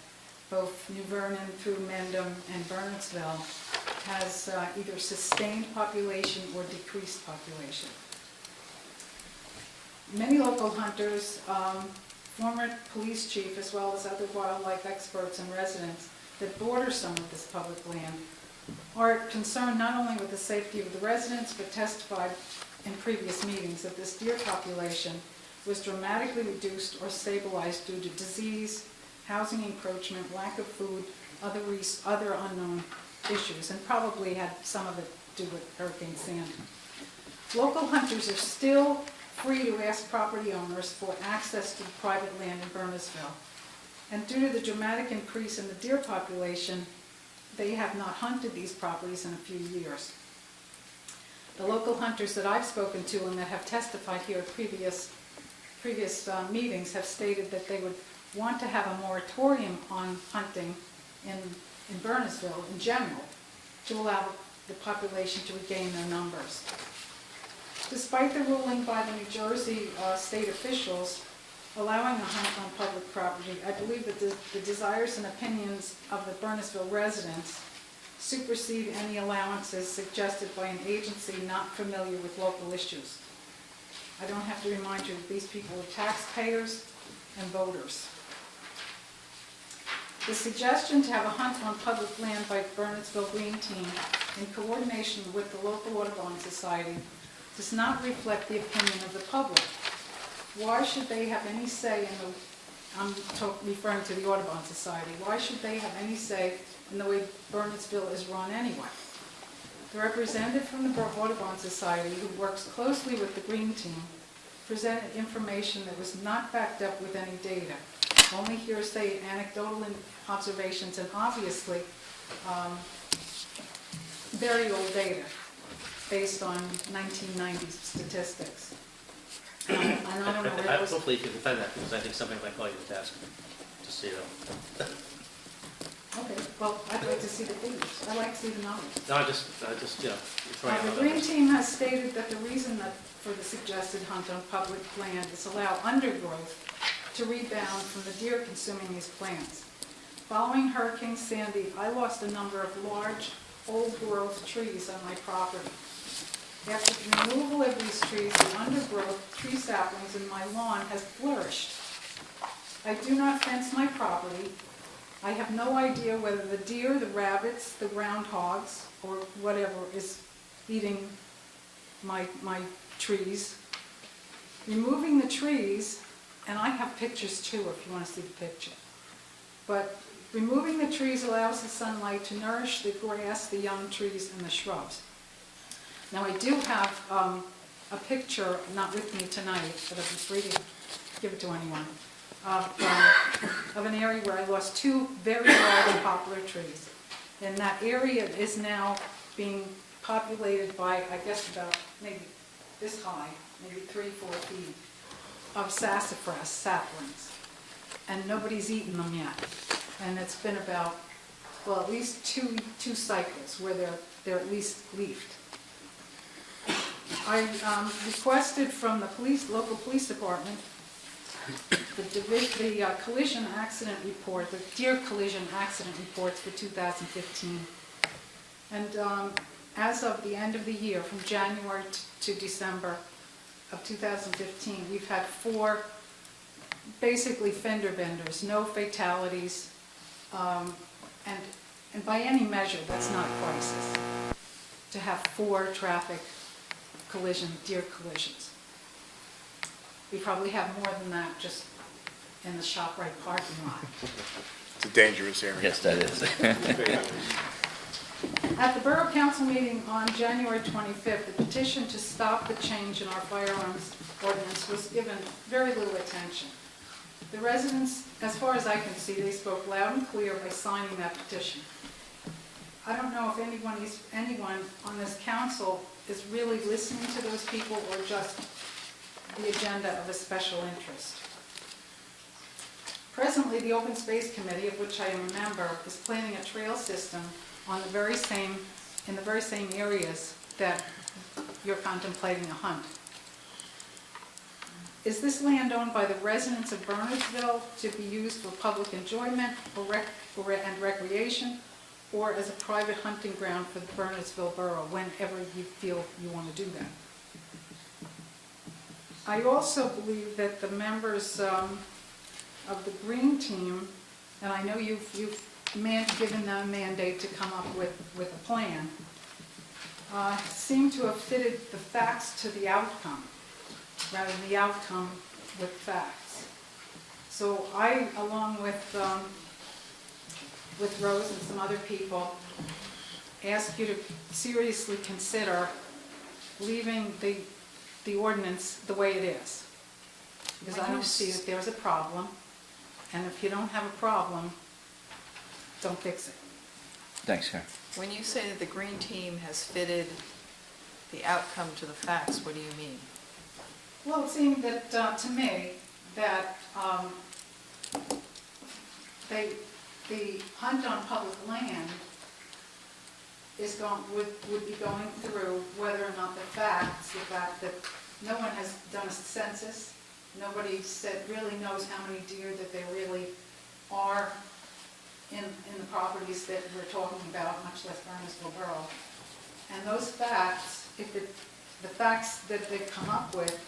both New Vernon through Mendham and Bernardsville, has either sustained population or decreased population. Many local hunters, former police chief, as well as other wildlife experts and residents that border some of this public land, are concerned not only with the safety of the residents, but testified in previous meetings that this deer population was dramatically reduced or stabilized due to disease, housing encroachment, lack of food, other unknown issues, and probably had some of it to do with Hurricane Sandy. Local hunters are still free to ask property owners for access to private land in Bernardsville. And due to the dramatic increase in the deer population, they have not hunted these properties in a few years. The local hunters that I've spoken to and that have testified here at previous meetings have stated that they would want to have a moratorium on hunting in Bernardsville in general to allow the population to regain their numbers. Despite the ruling by the New Jersey state officials allowing a hunt on public property, I believe that the desires and opinions of the Bernardsville residents supersede any allowances suggested by an agency not familiar with local issues. I don't have to remind you that these people are taxpayers and voters. The suggestion to have a hunt on public land by Bernardsville Green Team in coordination with the local Audubon Society does not reflect the opinion of the public. Why should they have any say in the, I'm referring to the Audubon Society, why should they have any say in the way Bernardsville is run anyway? The representative from the Audubon Society, who works closely with the Green Team, presented information that was not backed up with any data, only hearsay, anecdotal observations, and obviously very old data based on 1990s statistics. And I don't know where those... Hopefully you can defend that, because I think somebody might call you to task to see it. Okay, well, I'd like to see the figures. I'd like to see the numbers. No, I just, you know, you're throwing out The Green Team has stated that the reason for the suggested hunt on public land is allow undergrowth to rebound from the deer consuming these plants. Following Hurricane Sandy, I lost a number of large, old-growth trees on my property. After the removal of these trees, the undergrowth tree saplings in my lawn has flourished. I do not fence my property. I have no idea whether the deer, the rabbits, the groundhogs, or whatever is eating my trees. Removing the trees, and I have pictures too if you want to see the picture, but removing the trees allows the sunlight to nourish the grass, the young trees, and the shrubs. Now I do have a picture, not with me tonight, but I'd be free to give it to anyone, of an area where I lost 2 very large poplar trees. And that area is now being populated by, I guess, about maybe this high, maybe 3-4 feet, of sassafras saplings. And nobody's eaten them yet. And it's been about, well, at least two cycles where they're at least leafed. I requested from the local police department, the collision accident report, the deer collision accident reports for 2015. And as of the end of the year, from January to December of 2015, we've had 4 basically fender benders, no fatalities, and by any measure, that's not a crisis, to have 4 traffic deer collisions. We probably have more than that just in the ShopRite parking lot. It's a dangerous area. Yes, that is. At the Borough Council meeting on January 25th, the petition to stop the change in our firearms ordinance was given very little attention. The residents, as far as I can see, they spoke loud and clear by signing that petition. I don't know if anyone on this council is really listening to those people or just the agenda of a special interest. Presently, the Open Space Committee, of which I am a member, is planning a trail system in the very same areas that you're contemplating a hunt. Is this land owned by the residents of Bernardsville to be used for public enjoyment and recreation, or as a private hunting ground for the Bernardsville Borough, whenever you feel you want to do that? I also believe that the members of the Green Team, and I know you've given them a mandate to come up with a plan, seem to have fitted the facts to the outcome, rather than the outcome with facts. So I, along with Rose and some other people, ask you to seriously consider leaving the ordinance the way it is. Because I don't see that there's a problem, and if you don't have a problem, don't fix it. Thanks, Karen. When you say that the Green Team has fitted the outcome to the facts, what do you mean? Well, it seemed that, to me, that the hunt on public land would be going through whether or not the fact that no one has done a census, nobody really knows how many deer that there really are in the properties that we're talking about, much less Bernardsville Borough. And those facts, the facts that they've come up with,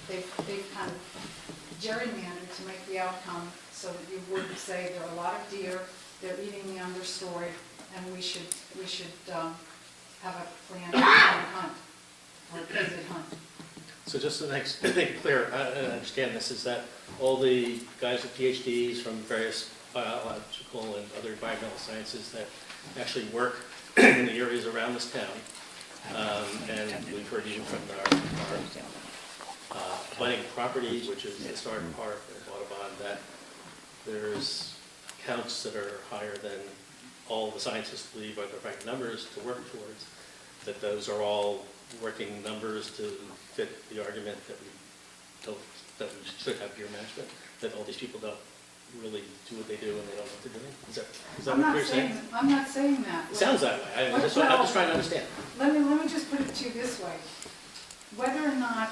they've kind of gerrymandered to make the outcome so that you wouldn't say there are a lot of deer, they're eating the understory, and we should have a plan to hunt, or a visited hunt. So just to make it clear, I understand this, is that all the guys with PhDs from various biological and other environmental sciences that actually work in the areas around this town, and we've heard even from our abutting properties, which is the Historic Park and Audubon, that there's counts that are higher than all the scientists believe are the right numbers to work towards, that those are all working numbers to fit the argument that we should have deer management, that all these people don't really do what they do and they don't know what they're doing? Is that what you're saying? I'm not saying that. It sounds that way. I'm just trying to understand. Let me just put it to you this way. Whether or not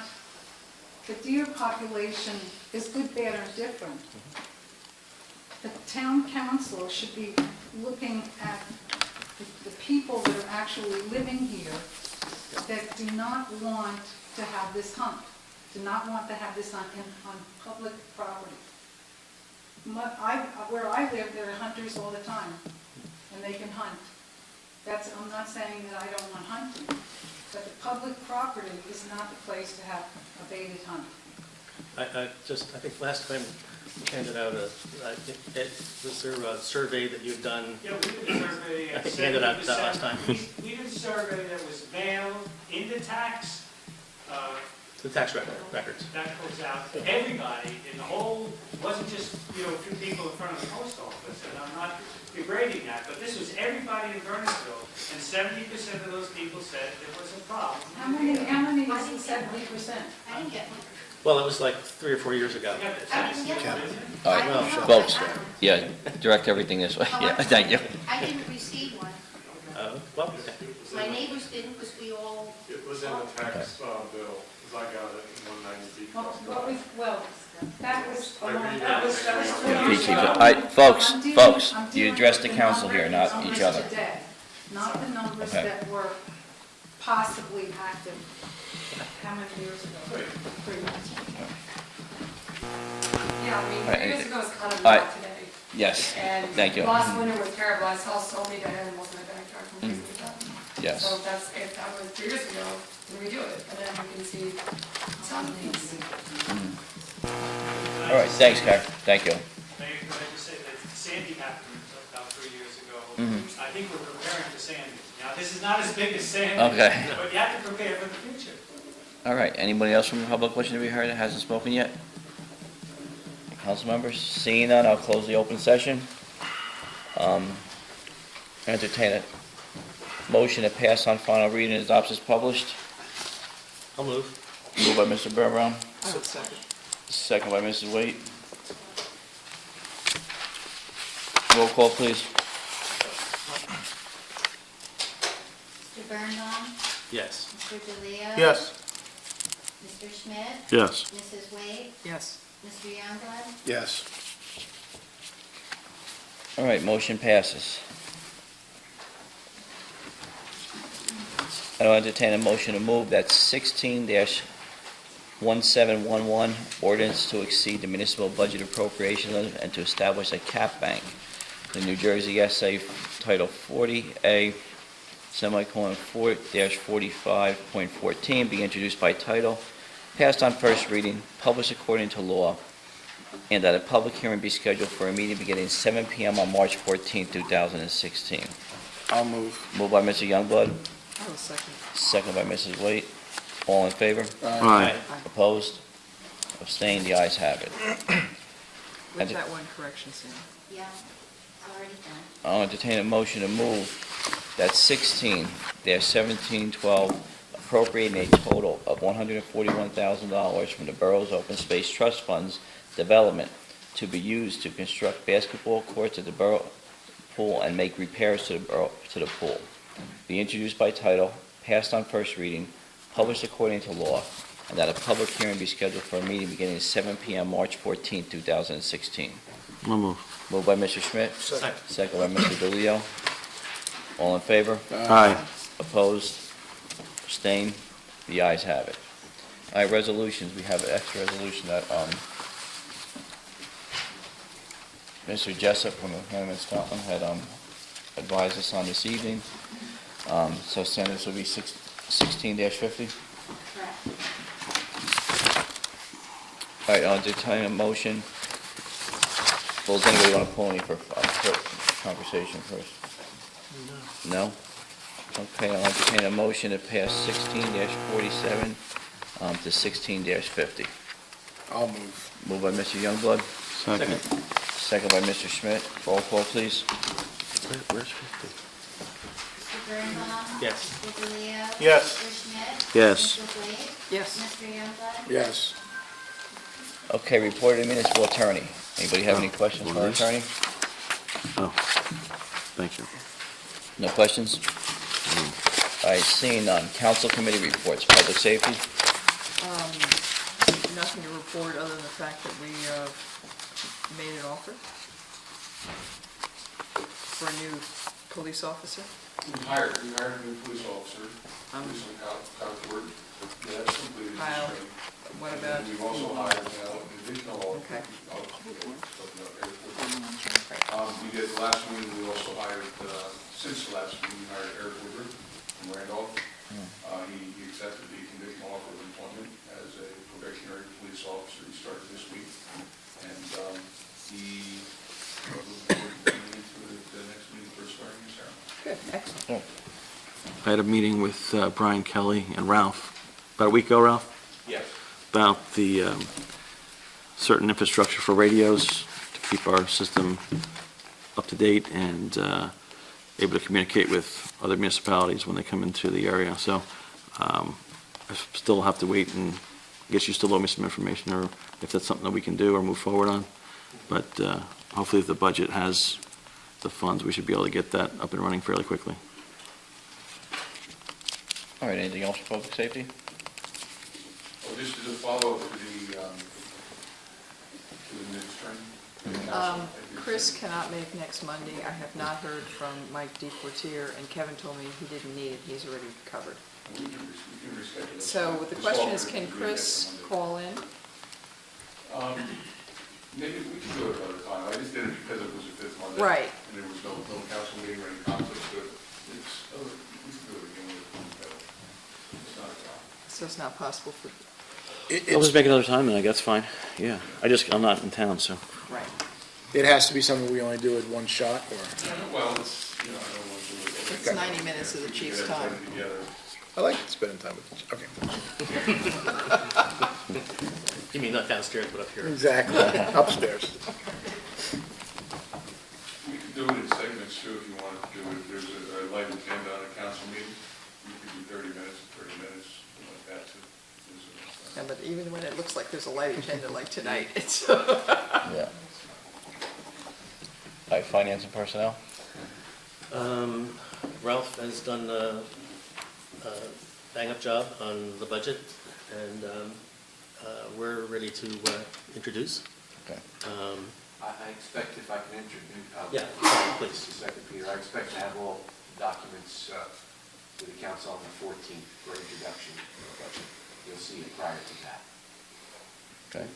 the deer population is good, bad, or different, the town council should be looking at the people that are actually living here that do not want to have this hunt, do not want to have this on public property. Where I live, there are hunters all the time, and they can hunt. I'm not saying that I don't want hunting, but the public property is not the place to have a baited hunt. I think last time we handed out was there a survey that you had done? Yeah, we did a survey. I think you handed out that last time. We did a survey that was mailed in the tax The tax records. That goes out to everybody in the whole, it wasn't just, a few people in front of the post office, and I'm not degrading that, but this was everybody in Burnsville, and 70% of those people said there was a problem. How many is the 70%? I didn't get one. Well, it was like 3 or 4 years ago. I didn't get one. All right, folks, yeah, direct everything this way. Yeah, thank you. I didn't receive one. Well, My neighbors didn't, because we all. It was in the tax bill, because I got it in 190B. Well, that was, that was Yeah, Pete keeps it. All right, folks, you address the council here, not each other. Not the numbers Okay. that were possibly active, how many years ago? 3 months. Yeah, I mean, Right, 3 years ago was kind of all right. not today. Yes, And thank you. last winter was terrible. I saw so many dead animals in the backyard from Christmas time. Yes. So that's, if that was 3 years ago, then we do it, and then we can see some things. All right, thanks, Karen, thank you. Mayor, could I just say that Sandy happened about 3 years ago. Mhm. I think we're preparing for Sandy. Now, this is not as big as Sandy. Okay. But you have to prepare for the future. All right, anybody else from the public wishing to be heard that hasn't spoken yet? Council members, seeing none, I'll close the open session. Entertain a motion to pass on final reading and adopt as published. I'll move. Moved by Mr. Bearbaum, I would second. second by Mrs. Waite. Roll call, please. Mr. Birnbaum, Yes. Mr. DeLeo. Yes. Mr. Schmidt, Yes. Mrs. Wade, Yes. Mr. Youngblood. Yes. All right, motion passes. I'll entertain a motion to move that 16-1711 ordinance to exceed the municipal budget appropriation limit and to establish a cap bank. The New Jersey SA Title 40A, semicolon 4-45.14, be introduced by title, passed on first reading, published according to law, and that a public hearing be scheduled for a meeting beginning 7 p.m. on March 14, 2016. I'll move. Moved by Mr. Youngblood, I will second. second by Mrs. Waite. All in favor? Aye. Opposed? Abstained? The ayes have it. With that one correction, Sam. Yeah, it's already done. I'll entertain a motion to move that 16-1712 appropriating a total of $141,000 from the borough's open space trust funds development to be used to construct basketball courts at the borough pool and make repairs to the pool. Be introduced by title, passed on first reading, published according to law, and that a public hearing be scheduled for a meeting beginning at 7 p.m. March 14, 2016. I'll move. Moved by Mr. Schmidt, second by Mr. DeLeo. All in favor? Aye. Opposed? Abstained? The ayes have it. All right, resolutions, we have an extra resolution that Mr. Jessup from Hannah Scotland had advised us on this evening. So Senator, this will be 16-50. Correct. All right, I'll entertain a motion. Well, does anybody want to pull any for conversation first? No? Okay, I'll entertain a motion to pass 16-47 to 16-50. I'll move. Moved by Mr. Youngblood, Second. second by Mr. Schmidt. Roll call, please. Where's 50? Mr. Birnbaum. Yes. Mr. DeLeo. Yes. Mr. Schmidt. Yes. Mrs. Wade. Yes. Mr. Youngblood. Yes. Okay, report of the municipal attorney. Anybody have any questions for our attorney? Oh, thank you. No questions? All right, seeing none. Council committee reports, public safety. Nothing to report other than the fact that we made an offer for a new police officer. We hired a new police officer, police in Concord. That's completed. Kyle, what about? We've also hired now an additional Okay. We did last meeting, we also hired, since the last meeting, we hired Eric Woodward from Randolph. He accepted the conditional offer of employment as a probationary police officer. He started this week. And he will be coming into the next meeting for a swearing in ceremony. Good, excellent. I had a meeting with Brian Kelly and Ralph, about a week ago, Ralph? Yes. about the certain infrastructure for radios to keep our system up to date and able to communicate with other municipalities when they come into the area. So I still have to wait, and I guess you still owe me some information, or if that's something that we can do or move forward on. But hopefully if the budget has the funds, we should be able to get that up and running fairly quickly. All right, anything else for public safety? Oh, just as a follow-up to the midstream. Chris cannot make next Monday. I have not heard from Mike DePortier, and Kevin told me he didn't need it. He's already covered. We can reschedule it. So the question is, can Chris call in? Maybe we can do it another time. I just did it because it was a fifth Monday. Right. And there was no council meeting or any conflict, but it's, we can do it again with it's not a problem. So it's not possible for, I'll just make another time, and that's fine. Yeah, I'm not in town, so. right. It has to be something we only do at one shot, or? Well, it's, I don't want to do it. It's 90 minutes of the chief's time. I like spending time with you. Okay. You mean not downstairs, but up here? Exactly, upstairs. We could do it in segments too, if you wanted to do it. If there's a light agenda on a council meeting, you could do 30 minutes, something like that too. Yeah, but even when it looks like there's a light agenda like tonight, it's. Yeah. All right, finance and personnel? Ralph has done a bang-up job on the budget, and we're ready to introduce. Okay. I expect if I can introduce. Yeah, please. Just a second, Peter. I expect to have all documents to the council on the 14th for introduction to the budget. You'll see it prior to that. Okay.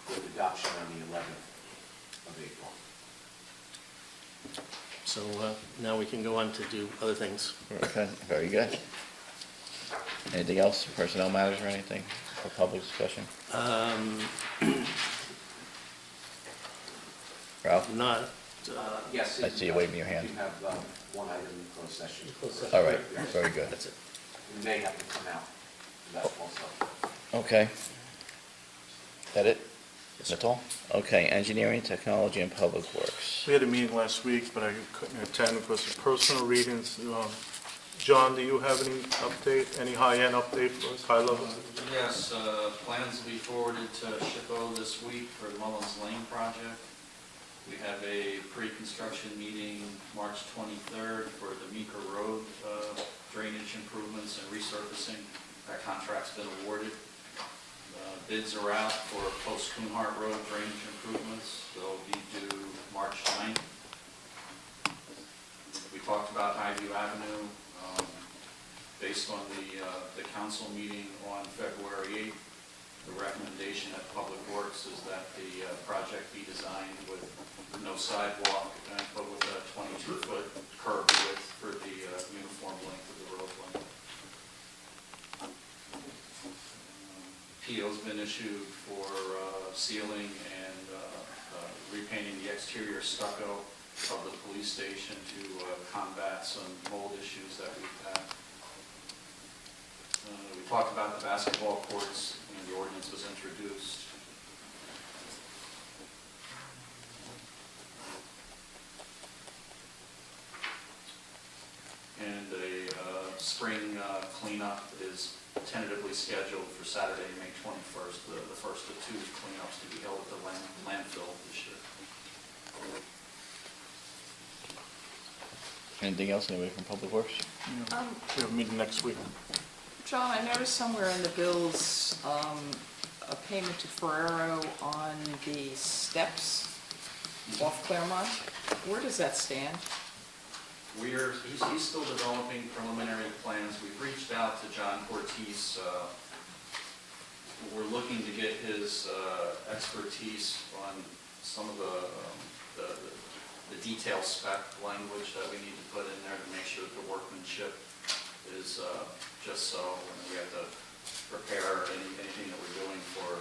With adoption on the 11th of April. So now we can go on to do other things. Okay, very good. Anything else, personnel matters or anything for public discussion? Ralph? Not. Yes. I see you waving your hand. You have one item in closed session. All right, very good. That's it. We may have to come out for that also. Okay. That it? That's all? Okay, engineering, technology, and public works. We had a meeting last week, but I couldn't attend because of personal reasons. John, do you have any update, any high-end update for us, high level? Yes, plans will be forwarded to SHPO this week for the Mullins Lane project. We have a pre-construction meeting March 23rd for the Meeker Road drainage improvements and resurfacing. That contract's been awarded. Bids are out for post-Coonhart Road drainage improvements. They'll be due March 9th. We talked about Highview Avenue. Based on the council meeting on February 8th, the recommendation at Public Works is that the project be designed with no sidewalk, but with a 22-foot curb width for the uniform length of the road length. PO's been issued for sealing and repainting the exterior stucco of the police station to combat some mold issues that we've had. We talked about the basketball courts, and the ordinance was introduced. And a spring cleanup is tentatively scheduled for Saturday, May 21st, the first of two cleanups to be held at the landfill this year. Anything else, anybody from Public Works? We have a meeting next week. John, I noticed somewhere in the bills, a payment to Ferrero on the steps off Claremont. Where does that stand? He's still developing preliminary plans. We've reached out to John Cortese. We're looking to get his expertise on some of the detail spec language that we need to put in there to make sure that the workmanship is just so. We have to prepare anything that we're doing for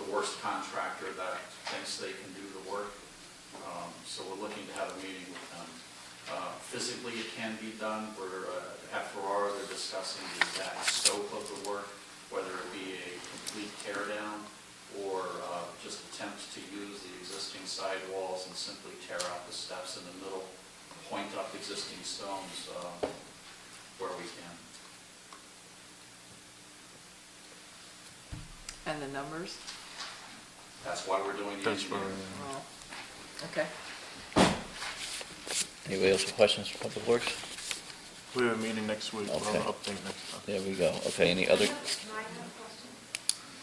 the worst contractor that thinks they can do the work. So we're looking to have a meeting with them. Physically, it can be done. We're at Ferrara, they're discussing the exact scope of the work, whether it be a point up existing stones where we can. And the numbers? That's why we're doing the engineering. Well, okay. Anybody else with questions for Public Works? We have a meeting next week, we'll have an Okay. update next time. There we go. Okay, any other? Can I have a question?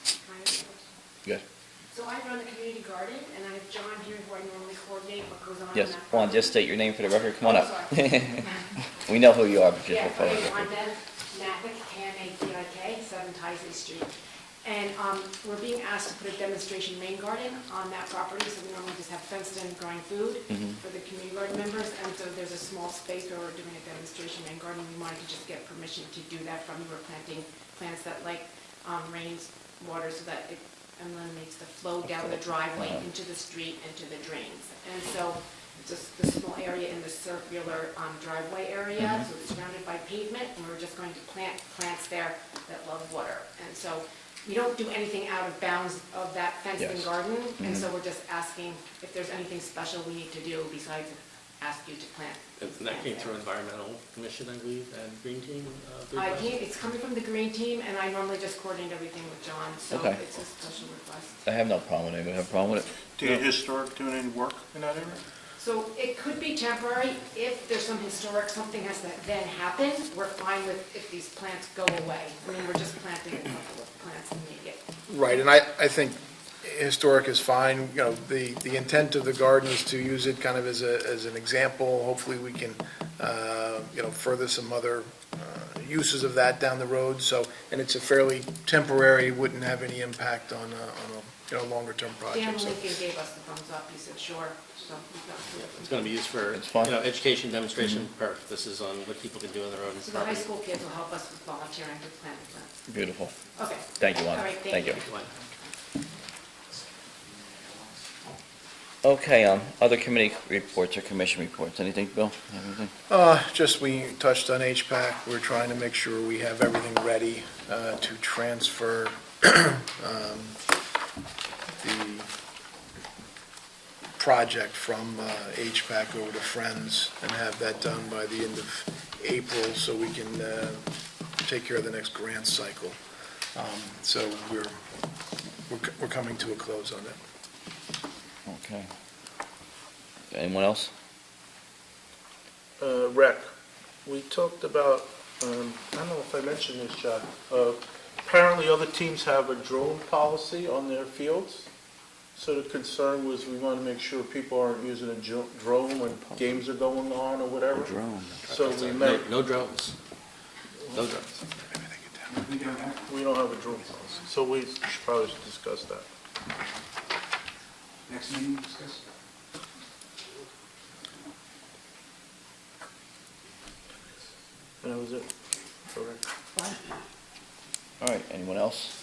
Can I have a question? Good. So I run the community garden, and I have John here who I normally coordinate what goes on in Yes, that Juan, garden. just state your name for the record. Come on Oh, up. sorry. We know who you are, but just Yeah, for okay, public I'm record. Ben Mathick, K-M-A-T-I-K, 7 Tisley Street. And we're being asked to put a demonstration rain garden on that property, so we normally just have fenced-in growing food Mhm. for the community garden members, and so there's a small space where we're doing a demonstration rain garden. We wanted to just get permission to do that from, we're planting plants that like rains water so that it eliminates the flow down the driveway into the street and to the drains. And so it's just the small area in the circular driveway area, Mhm. so it's surrounded by pavement, and we're just going to plant plants there that love water. And so we don't do anything out of bounds of that fenced-in Yes. garden, and so Mhm. we're just asking if there's anything special we need to do besides ask you to plant. And that came through Environmental Commission, I believe, and Green Team? Bid last- It's coming from the green team, and I normally just coordinate everything with John, so Okay. it's a special request. I have no problem with it. Anybody have a problem with it? Do you historic doing any work in that area? So it could be temporary. If there's some historic, something has to then happen, we're fine with if these plants go away. I mean, we're just planting a couple of plants immediate. Right, and I think historic is fine, you know, the intent of the garden is to use it kind of as an example. Hopefully we can, you know, further some other uses of that down the road, so, and it's a fairly temporary, wouldn't have any impact on a, you know, longer-term Dan project. So Lincoln gave us the thumbs up. He said, sure, so we've got two of them. It's going to be used for, It's fine. you know, education, demonstration purposes on what people can do on their own So the high property. school kids will help us with volunteering to plant the plants. Beautiful. Okay. Thank you, Juan. All right, thank you. Okay, other committee reports or commission reports. Anything, Bill? Have anything? Just we touched on HPAC, we're trying to make sure we have everything ready to transfer the project from HPAC over to Friends and have that done by the end of April so we can take care of the next grant cycle. So we're coming to a close on that. Okay. Anyone else? Rec, we talked about, I don't know if I mentioned this, Jack, apparently other teams have a drone policy on their fields. So the concern was we want to make sure people aren't using a drone when games are going on or whatever. Drone. So we may, No drones. No drones. we don't have a drone policy, so we should probably discuss that. Next meeting, discuss. And that was it. Correct. All right, anyone else?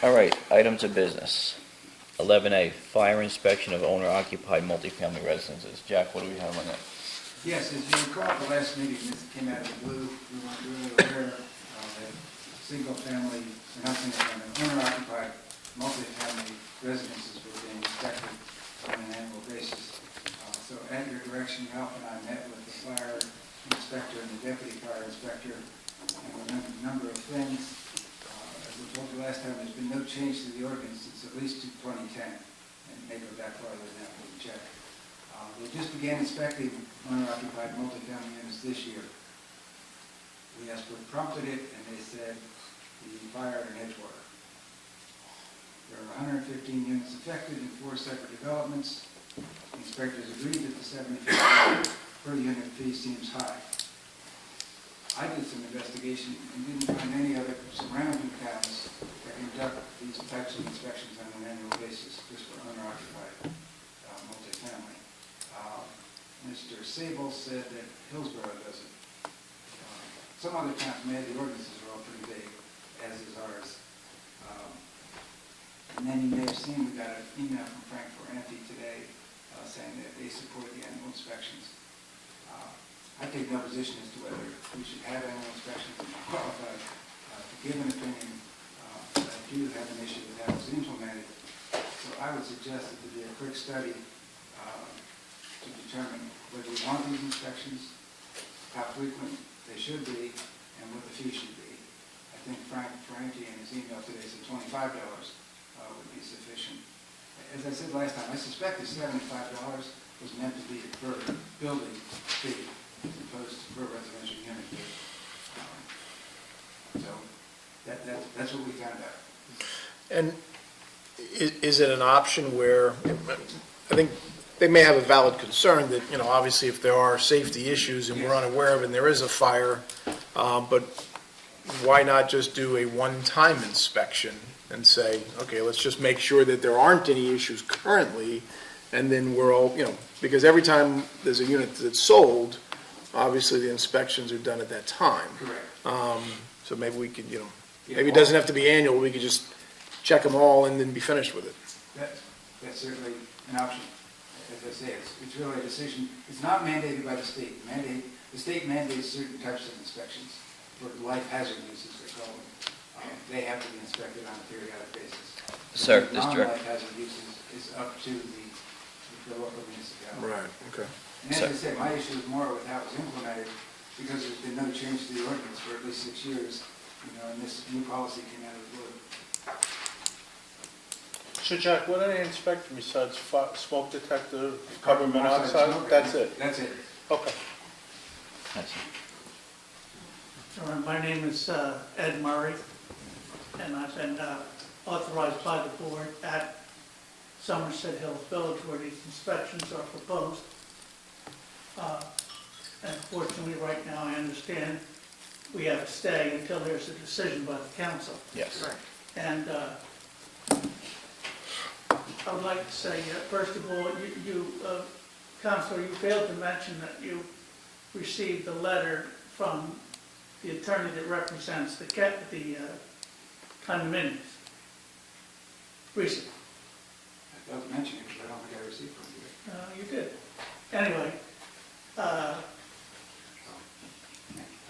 All right, items of business. 11A, fire inspection of owner-occupied multifamily residences. Jack, what do we have on that? Yes, as you recall, at the last meeting, this came out of the blue, we weren't really aware that single-family, announcing that owner-occupied multifamily residences were being inspected on an annual basis. So at your direction, Ralph and I met with the fire inspector and the deputy fire inspector, and we went through a number of things. As we told you last time, there's been no change to the ordinance since at least 2010, and it may go back farther than that, we'll check. They just began inspecting owner-occupied multifamily units this year. We asked what prompted it, and they said the fire in Edgewater. There are 115 units affected in 4 separate developments. Inspectors agreed that the $75 per unit fee seems high. I did some investigation and didn't find any other surrounding towns that conduct these types of inspections on an annual basis, just for owner-occupied multifamily. Mr. Sable said that Hillsborough does it. Some other towns may, the ordinances are all pretty big, as is ours. And then you may have seen, we got an email from Frank Ferranti today saying that they support the annual inspections. I take no position as to whether we should have annual inspections. I'm not qualified to give an opinion, but I do have an issue with how it's implemented. So I would suggest that there be a quick study to determine whether we want these inspections, how frequent they should be, and what the fee should be. I think Frankie in his email today said $25 would be sufficient. As I said last time, I suspect the $75 was meant to be per building fee as opposed to per residential unit fee. So that's what we found out. And is it an option where, I think they may have a valid concern that, obviously if there are safety issues and we're unaware of it and there is a fire, but why not just do a one-time inspection and say, okay, let's just make sure that there aren't any issues currently, and then we're all, because every time there's a unit that's sold, obviously the inspections are done at that time. Correct. So maybe we could, maybe it doesn't have to be annual, we could just check them all and then be finished with it. That's certainly an option. As I say, it's really a decision. It's not mandated by the state. The state mandates certain types of inspections for life hazard uses, they call them. They have to be inspected on a periodic basis. Sir, this direct. Non-life hazard uses is up to the local municipality. Right, okay. And as I said, my issue is more with how it was implemented, because there's been no change to the ordinance for at least 6 years, and this new policy came out of the blue. So Jack, what are they inspecting besides smoke detector, carbon monoxide? That's it? That's it. Okay. My name is Ed Murray, and I've been authorized by the board at Somerset Hills Village where these inspections are proposed. And fortunately, right now, I understand we have to stay until there's a decision by the council. Yes. And I would like to say, first of all, Counselor, you failed to mention that you received a letter from the attorney that represents the condominiums recently. I don't mention it because I don't think I received one either. You did. Anyway, I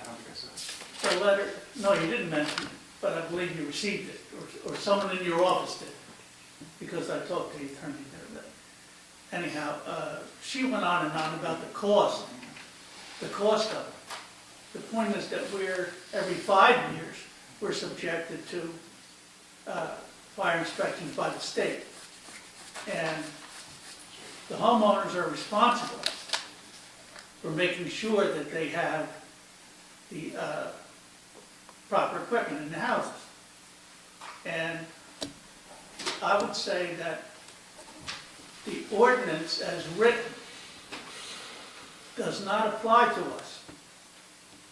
don't think I saw it. the letter, no, you didn't mention it, but I believe you received it, or someone in your office did, because I talked to the attorney there. But anyhow, she went on and on about the cost of it. The point is that every 5 years, we're subjected to fire inspections by the state. And the homeowners are responsible for making sure that they have the proper equipment in the houses. And I would say that the ordinance as written does not apply to us.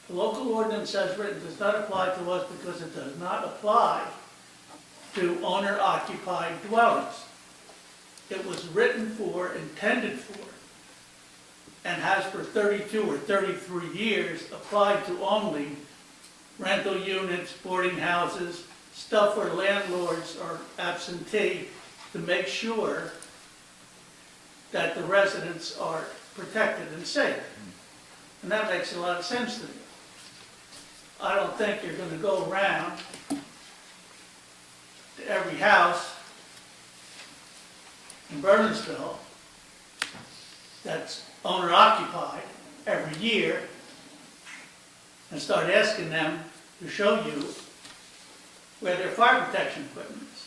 The local ordinance as written does not apply to us because it does not apply to owner-occupied dwellings. It was written for, intended for, and has for 32 or 33 years applied to only rental units, boarding houses, stuff where landlords are absentee, to make sure that the residents are protected and safe. And that makes a lot of sense to me. I don't think you're going to go around to every house in Burnsville that's owner-occupied every year and start asking them to show you where their fire protection equipment is.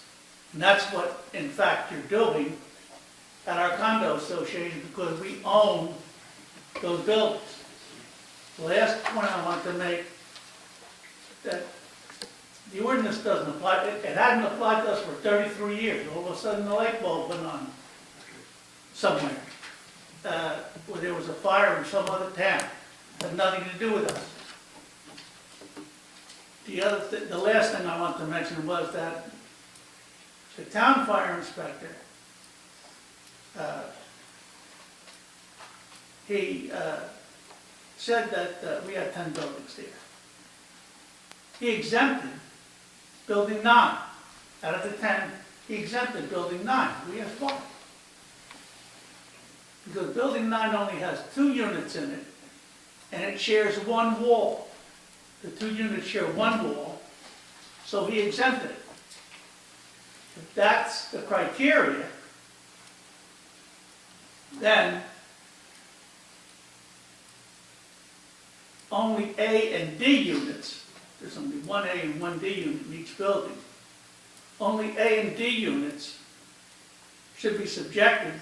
And that's what, in fact, you're doing at our condo association because we own those buildings. The last point I want to make, that the ordinance doesn't apply, it hadn't applied to us for 33 years. All of a sudden, the light bulb went on somewhere, where there was a fire in some other town. It had nothing to do with us. The last thing I want to mention was that the town fire inspector, he said that we had 10 buildings there. He exempted building 9. Out of the 10, he exempted building 9. We asked why. Because building 9 only has 2 units in it, and it shares one wall. The 2 units share one wall, so he exempted it. If that's the criteria, then only A and D units, there's only one A and one D unit in each building, only A and D units should be subjected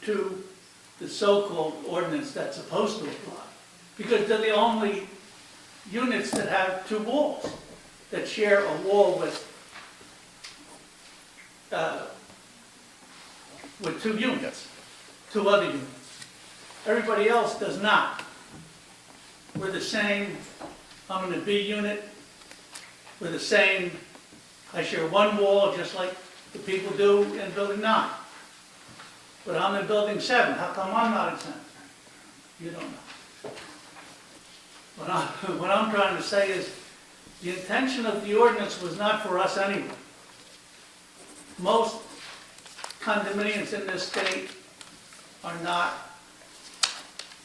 to the so-called ordinance that's supposed to apply. Because they're the only units that have two walls, that share a wall with two units, two other units. Everybody else does not. We're the same, I'm in the B unit, we're the same, I share one wall just like the people do in building 9. But I'm in building 7, how come I'm not exempt? You don't know. What I'm trying to say is, the intention of the ordinance was not for us anyway. Most condominiums in this state are not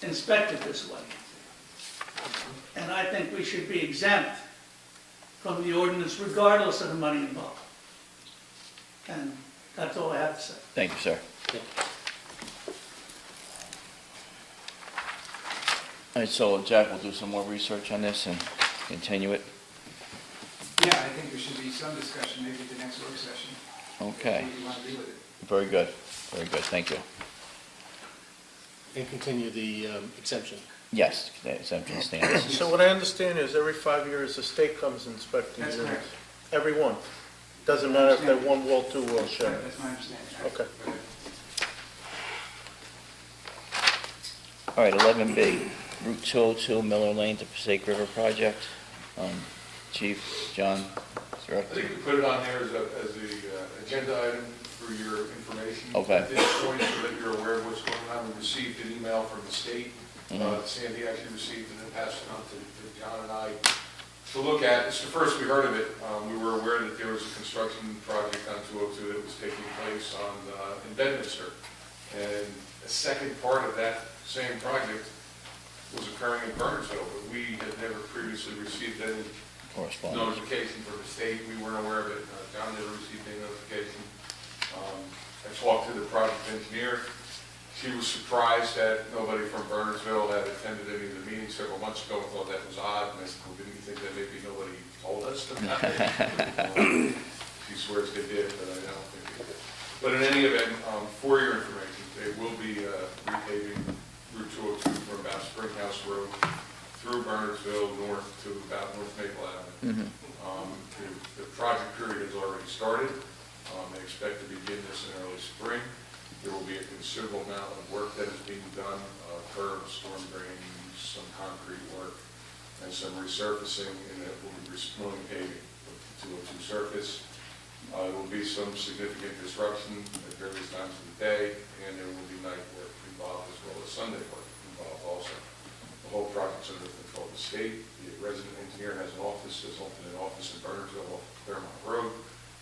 inspected this way. And I think we should be exempt from the ordinance regardless of the money involved. And that's all I have to say. Thank you, sir. All right, so Jack will do some more research on this and continue it. Yeah, I think there should be some discussion, maybe at the next work session. Okay. What you want to do with it. Very good, very good, thank you. And continue the exemption. Yes, the exemption stands. So what I understand is every 5 years, the state comes inspecting That's units. correct. Every one. Doesn't matter if they're one wall, two wall share. That's my understanding. Okay. All right, 11B, Route 202 Miller Lane to Passaic River Project. Chief, John, sir. I think we put it on there as a agenda item for your information. Okay. At this point, so that you're aware of what's going on, we received an email from the state. Sandy actually received it and passed it on to John and I to look at. It's the first we heard of it. We were aware that there was a construction project on 202 that was taking place in Bedminster. And a second part of that same project was occurring in Burnsville, but we had never previously received any Correspondence. notification from the state. We weren't aware of it. John never received any notification. I talked to the project engineer. She was surprised that nobody from Burnsville had attended any of the meetings several months ago and thought that was odd. And I said, well, didn't you think that maybe nobody told us about it? She swears they did, but I don't think they did. But in any event, for your information, they will be repaving Route 202 from about Springhouse Road through Burnsville north to about North Maple Avenue. The project period has already started. They expect to begin this in early spring. There will be a considerable amount of work that is being done, curbs, storm drains, some concrete work, and some resurfacing, and it will be milling paving of the 202 surface. There will be some significant disruption at various times of the day, and there will be night work involved as well as Sunday work involved also. The whole project's under the control of the state. The resident engineer has an office, has opened an office in Burnsville off Claremont Road,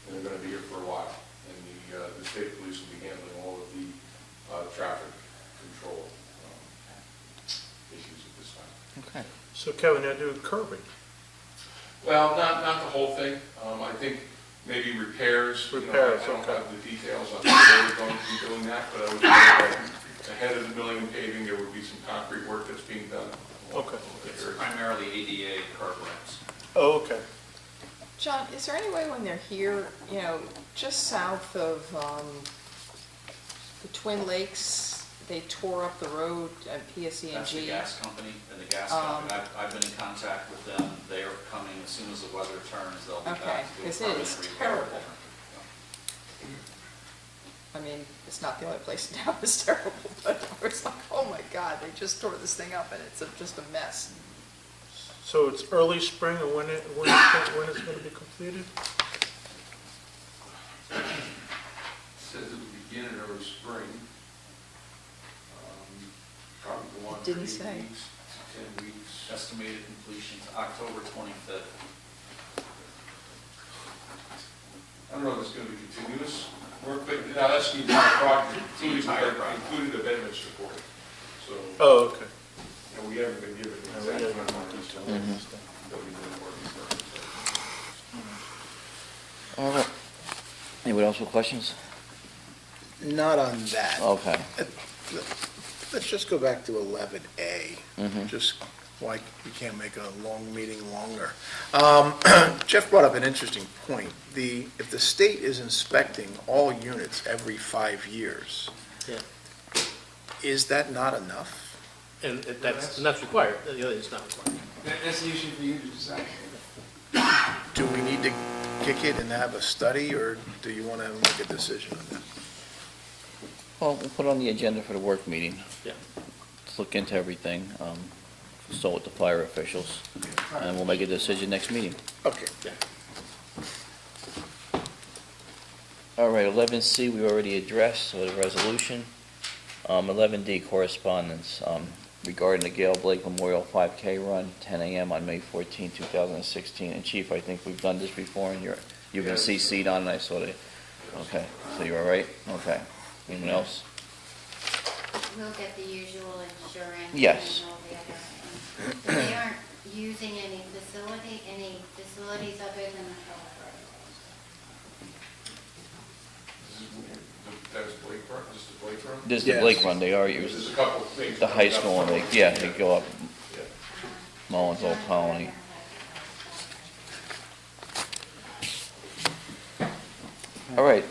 and they're going to be here for a while. And the state police will be handling all of the traffic control issues at this time. Okay. So Kevin, they're doing curbing. Well, not the whole thing. I think maybe repairs. Repairs, I don't okay. have the details on how they're going to be doing that, but I would say that ahead of the milling and paving, there would be some concrete work that's being done. Okay. It's primarily ADA curb ramps. Oh, okay. John, is there any way when they're here, just south of the Twin Lakes, they tore up the road at PSE&G? That's the gas company, I've been in contact with them. They are coming as soon as the weather turns, they'll be Okay, back to do a because it permanent is repair. terrible. I mean, it's not the only place in town that's terrible, but it's like, oh my God, they just tore this thing up and it's just a mess. So it's early spring, or when it's going to be completed? Says it will begin in early spring. Probably go on for Didn't 8 say. weeks, 10 weeks. Estimated completion to October 25th. I don't know if it's going to be continuous work, but now that's the entire project, including the Bedminster Court. So, Oh, okay. and we haven't been given the exact amount of detail that we've been working for. All right. Anyone else with questions? Not on that. Okay. Let's just go back to 11A. Mhm. Just like we can't make a long meeting longer. Jeff brought up an interesting point. If the state is inspecting all units every 5 years, Yeah. is that not enough? And that's required, the other is not required. That's the issue for you to decide. Do we need to kick it and have a study, or do you want to make a decision on that? Well, we'll put it on the agenda for the work meeting. Yeah. Let's look into everything, consult with the fire officials, and we'll make a decision next meeting. Okay. All right, 11C, we already addressed, so the resolution. 11D, correspondence, regarding the Gail Blake Memorial 5K Run, 10 a.m. on May 14, 2016. And Chief, I think we've done this before, and you've been CC'd on it, I saw that. Okay, so you're all right? Okay. Anyone else? We'll get the usual insurance. Yes. And all the other things. But they aren't using any facilities other than the telephone. That was Blake Run, just the Blake Run? This is the Blake Run, they are There's using a couple of things. the high school, and they go up Mullins Old Colony. All right.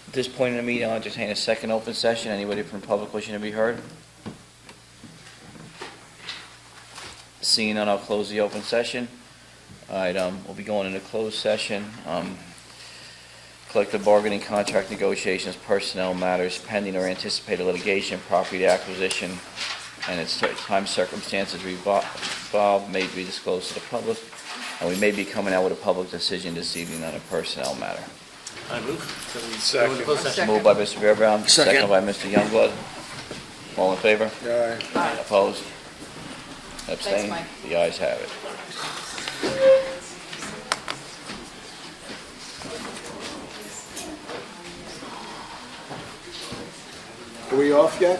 At this point in the meeting, I'll entertain a second open session. Anybody from the public wishing to be heard? Seeing none, I'll close the open session. All right, we'll be going into closed session. Collective bargaining, contract negotiations, personnel matters, pending or anticipated litigation, property acquisition, and its time circumstances involved may be disclosed to the public, and we may be coming out with a public decision this evening on a personnel matter. I move. Second. Go into closed session. Moved by Mr. Beerbrown, Second. second by Mr. Youngblood. All in favor? Aye. Opposed? Abstained? Mike. The ayes have it. Are we off yet?